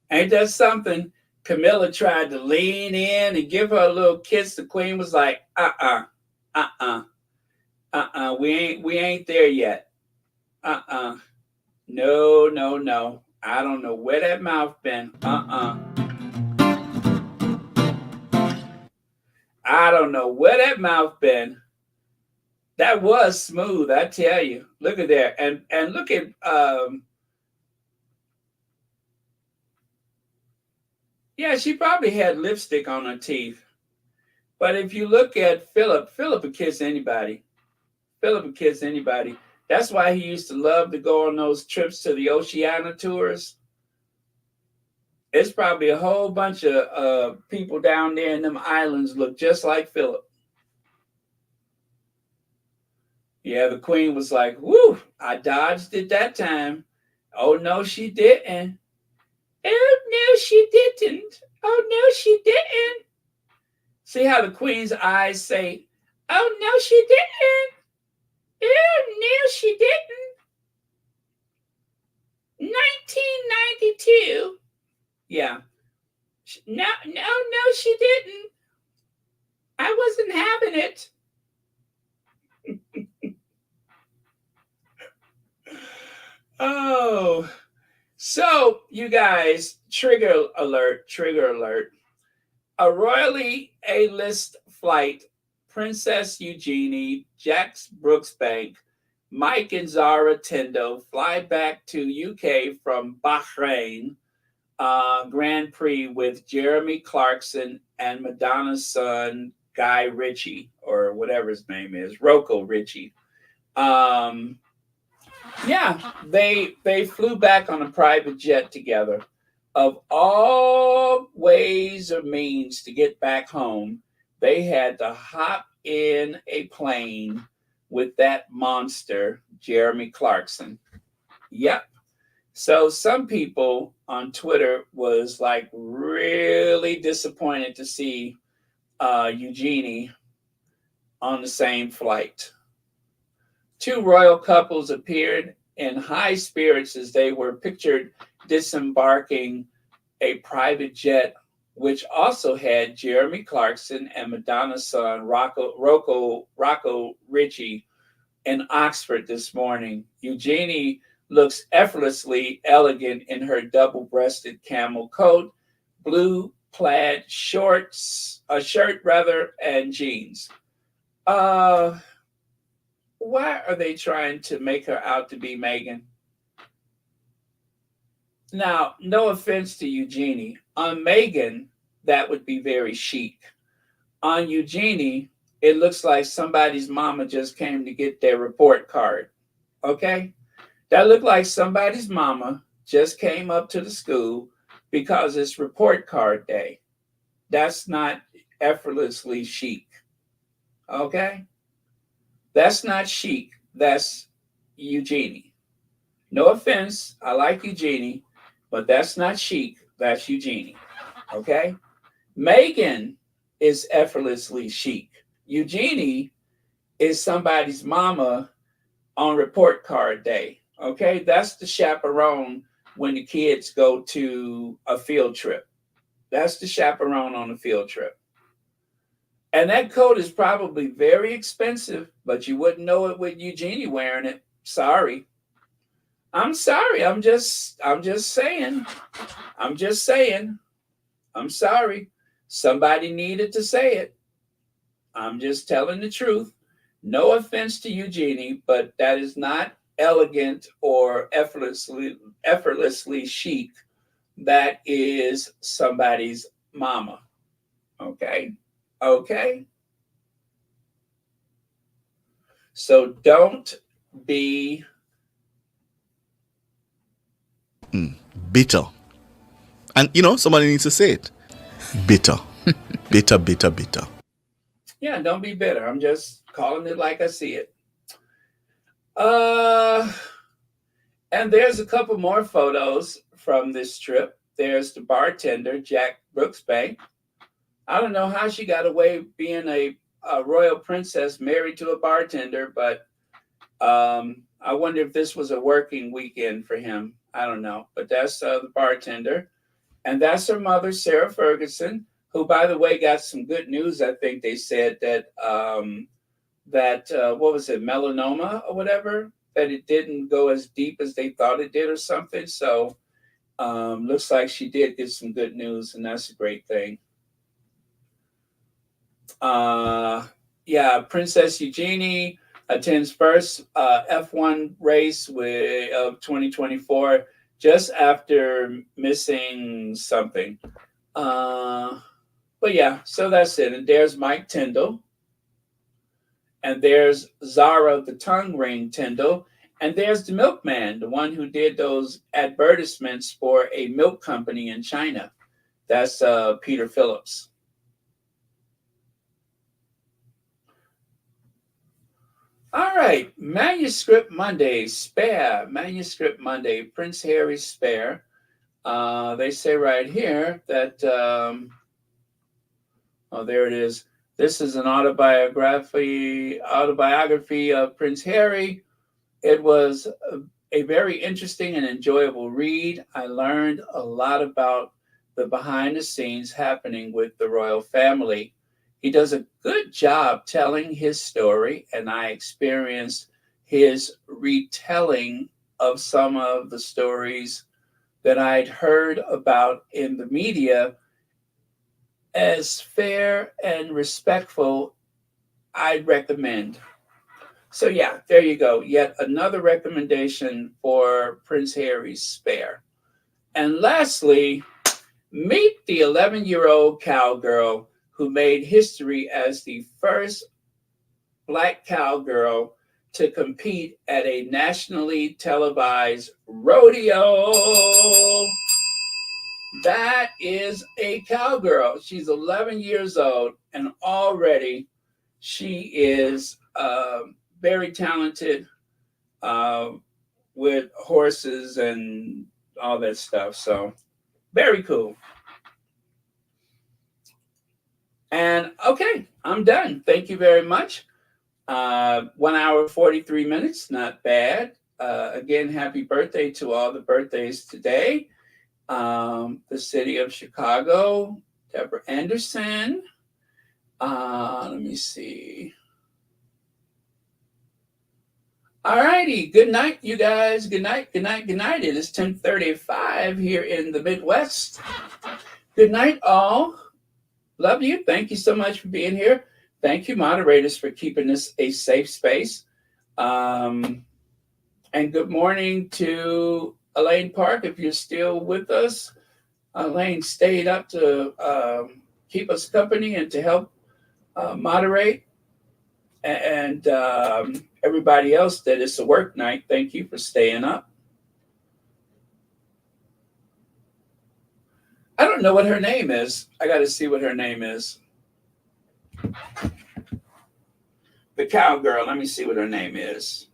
Ain't that something? Camilla tried to lean in and give her a little kiss. The Queen was like, we ain't there yet. No. I don't know where that mouth been. I don't know where that mouth been. That was smooth, I tell you. Look at there. And look at yeah, she probably had lipstick on her teeth. But if you look at Philip would kiss anybody. Philip would kiss anybody. That's why he used to love to go on those trips to the Oceania tours. It's probably a whole bunch of people down there in them islands look just like Philip. Yeah, the Queen was like, whoo, I dodged it that time. Oh, no, she didn't. Oh, no, she didn't. Oh, no, she didn't. See how the Queen's eyes say, oh, no, she didn't. Oh, no, she didn't. 1992. Yeah. No, she didn't. I wasn't having it. Oh, so you guys, trigger alert, trigger alert. A royally A-list flight, Princess Eugenie, Jack Brooksbank, Mike and Zara Tindall fly back to UK from Bahrain Grand Prix with Jeremy Clarkson and Madonna's son, Guy Ritchie, or whatever his name is, Rocco Ritchie. Yeah, they flew back on a private jet together. Of all ways or means to get back home, they had to hop in a plane with that monster, Jeremy Clarkson. Yep. So some people on Twitter was like really disappointed to see Eugenie on the same flight. Two royal couples appeared in high spirits as they were pictured disembarking a private jet, which also had Jeremy Clarkson and Madonna's son, Rocco Ritchie, in Oxford this morning. Eugenie looks effortlessly elegant in her double-breasted camel coat, blue plaid shorts, a shirt rather, and jeans. Why are they trying to make her out to be Meghan? Now, no offense to Eugenie. On Meghan, that would be very chic. On Eugenie, it looks like somebody's mama just came to get their report card. Okay? That looked like somebody's mama just came up to the school because it's report card day. That's not effortlessly chic. Okay? That's not chic. That's Eugenie. No offense. I like Eugenie, but that's not chic. That's Eugenie. Okay? Meghan is effortlessly chic. Eugenie is somebody's mama on report card day. Okay? That's the chaperone when the kids go to a field trip. That's the chaperone on a field trip. And that coat is probably very expensive, but you wouldn't know it with Eugenie wearing it. Sorry. I'm sorry. I'm just saying. I'm just saying. I'm sorry. Somebody needed to say it. I'm just telling the truth. No offense to Eugenie, but that is not elegant or effortlessly chic. That is somebody's mama. Okay? Okay? So don't be bitter. And somebody needs to say it. Bitter. Bitter, bitter, bitter. Yeah, don't be bitter. I'm just calling it like I see it. And there's a couple more photos from this trip. There's the bartender, Jack Brooksbank. I don't know how she got away being a royal princess married to a bartender, but I wonder if this was a working weekend for him. I don't know, but that's the bartender. And that's her mother, Sarah Ferguson, who, by the way, got some good news. I think they said that, what was it, melanoma or whatever, that it didn't go as deep as they thought it did or something. So looks like she did get some good news, and that's a great thing. Princess Eugenie attends first F1 race of 2024 just after missing something. But yeah, so that's it. And there's Mike Tindall. And there's Zara, the tongue ring Tindall. And there's the milkman, the one who did those advertisements for a milk company in China. That's Peter Phillips. All right, Manuscript Monday, spare, Manuscript Monday, Prince Harry's spare. They say right here that, oh, there it is. This is an autobiography of Prince Harry. It was a very interesting and enjoyable read. I learned a lot about the behind the scenes happening with the royal family. He does a good job telling his story, and I experienced his retelling of some of the stories that I'd heard about in the media as fair and respectful. I'd recommend. So yeah, there you go. Yet another recommendation for Prince Harry's spare. And lastly, meet the 11-year-old cowgirl who made history as the first Black cowgirl to compete at a nationally televised rodeo. That is a cowgirl. She's 11 years old, and already she is very talented with horses and all that stuff. So very cool. And okay, I'm done. Thank you very much. 1 hour, 43 minutes, not bad. Again, happy birthday to all the birthdays today. The city of Chicago, Deborah Anderson. Let me see. All righty. Good night, you guys. Good night, good night, good night. It is 10:35 here in the Midwest. Good night, all. Love you. Thank you so much for being here. Thank you, moderators, for keeping this a safe space. And good morning to Elaine Park, if you're still with us. Elaine stayed up to keep us company and to help moderate. And everybody else that it's a work night, thank you for staying up. I don't know what her name is. I got to see what her name is. The cowgirl. Let me see what her name is.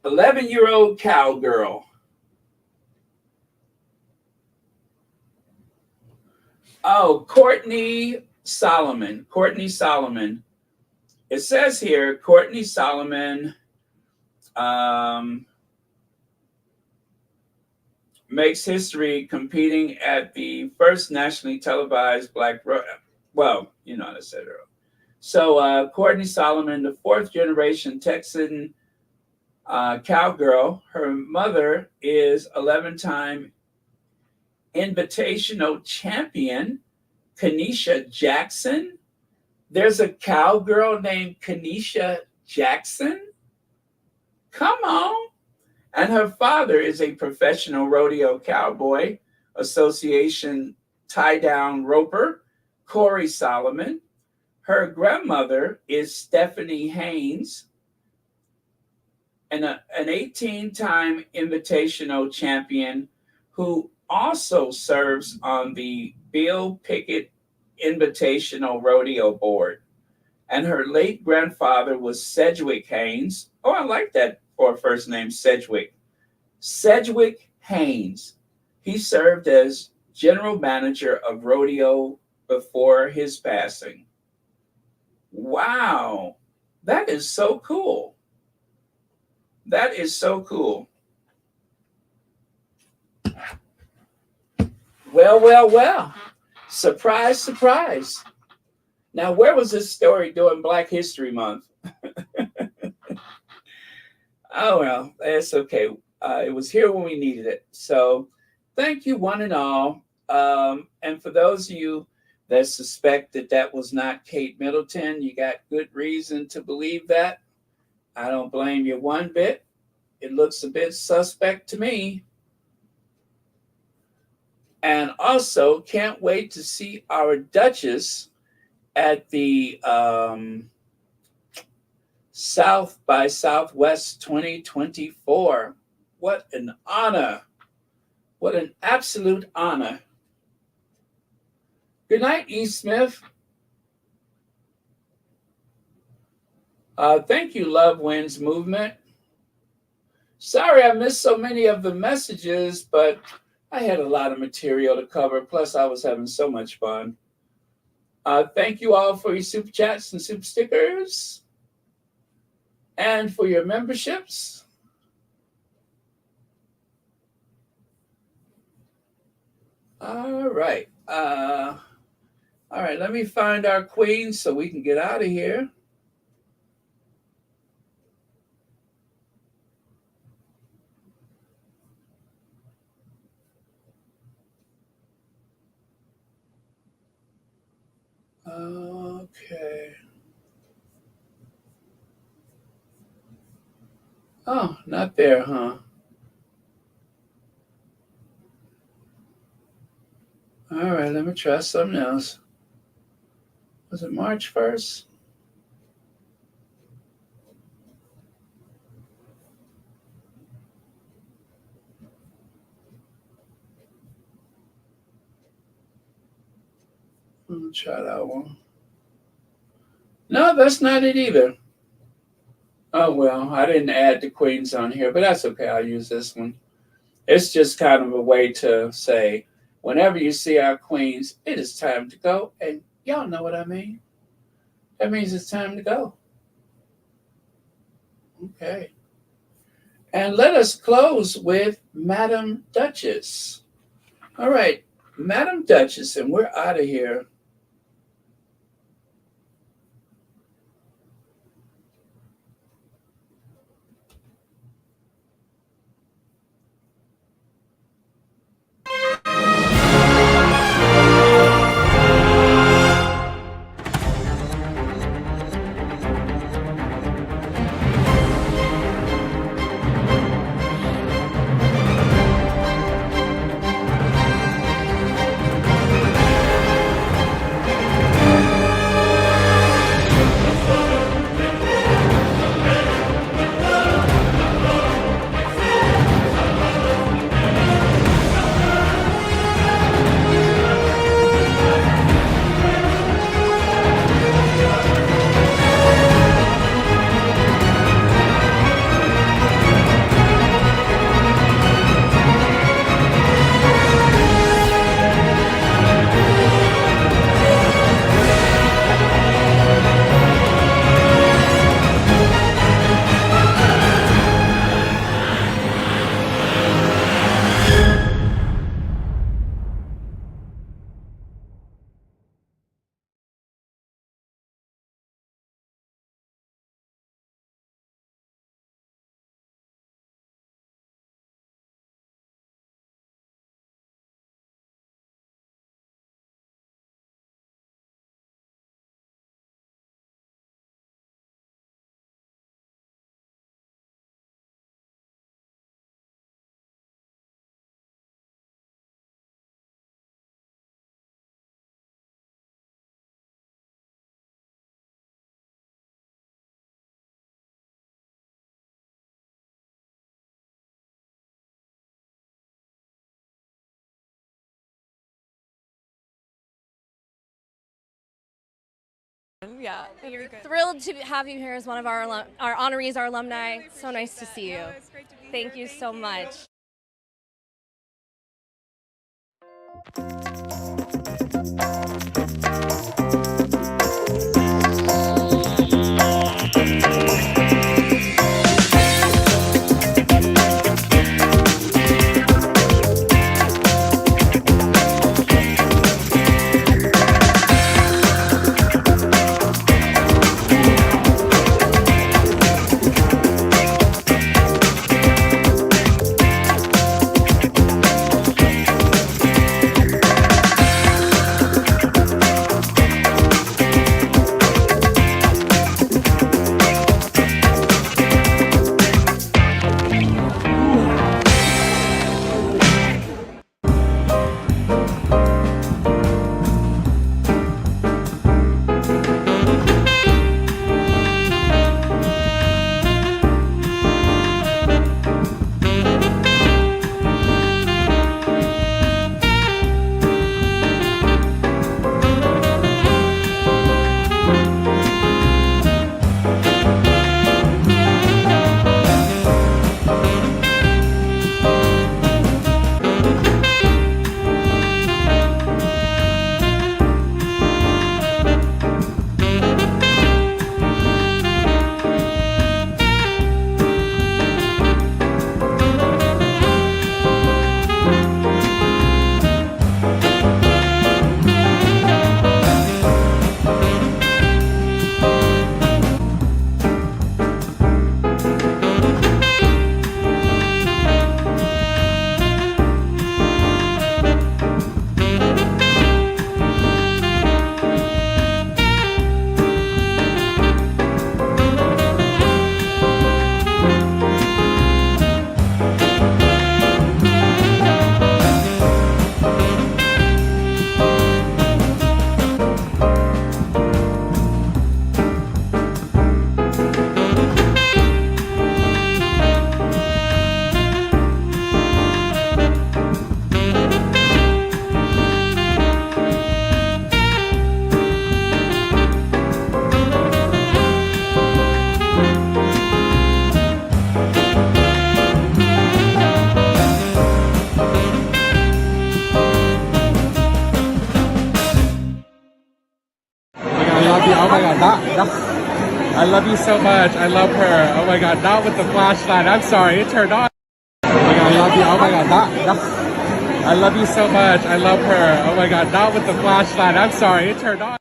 11-year-old cowgirl. Oh, Courtney Solomon. Courtney Solomon. It says here, Courtney Solomon makes history competing at the first nationally televised Black rodeo. Well, you know, I said earlier. So Courtney Solomon, the fourth generation Texan cowgirl. Her mother is 11-time invitational champion, Kenesha Jackson. There's a cowgirl named Kenesha Jackson? Come on. And her father is a professional rodeo cowboy association tie-down roper, Corey Solomon. Her grandmother is Stephanie Haynes, and an 18-time invitational champion who also serves on the Bill Pickett Invitational Rodeo Board. And her late grandfather was Sedgwick Haynes. Oh, I like that for a first name, Sedgwick. Sedgwick Haynes. He served as general manager of rodeo before his passing. Wow, that is so cool. That is so cool. Well. Surprise, surprise. Now, where was this story during Black History Month? Oh, well, that's okay. It was here when we needed it. So thank you, one and all. And for those of you that suspect that that was not Kate Middleton, you got good reason to believe that. I don't blame you one bit. It looks a bit suspect to me. And also, can't wait to see our Duchess at the South by Southwest 2024. What an honor. What an absolute honor. Good night, E. Smith. Thank you, Love Wins Movement. Sorry I missed so many of the messages, but I had a lot of material to cover. Plus, I was having so much fun. Thank you all for your super chats and super stickers and for your memberships. All right. All right, let me find our queen so we can get out of here. Okay. Oh, not there, huh? All right, let me try something else. Was it March 1st? I'll try that one. No, that's not it either. Oh, well, I didn't add the queens on here, but that's okay. I'll use this one. It's just kind of a way to say, whenever you see our queens, it is time to go. And y'all know what I mean. That means it's time to go. Okay. And let us close with Madam Duchess. All right, Madam Duchess, and we're out of here. Yeah, We're thrilled to have you here as one of our honorees, our alumni. So nice to see you. It's great to be here. Thank you so much. love you. Oh my God, I love you so much. I love her. Oh my God, not with the flashlight. I'm sorry, it turned on. Oh my God, I love you. Oh my God, I love you so much. I love her. Oh my God, not with the flashlight. I'm sorry, it turned on.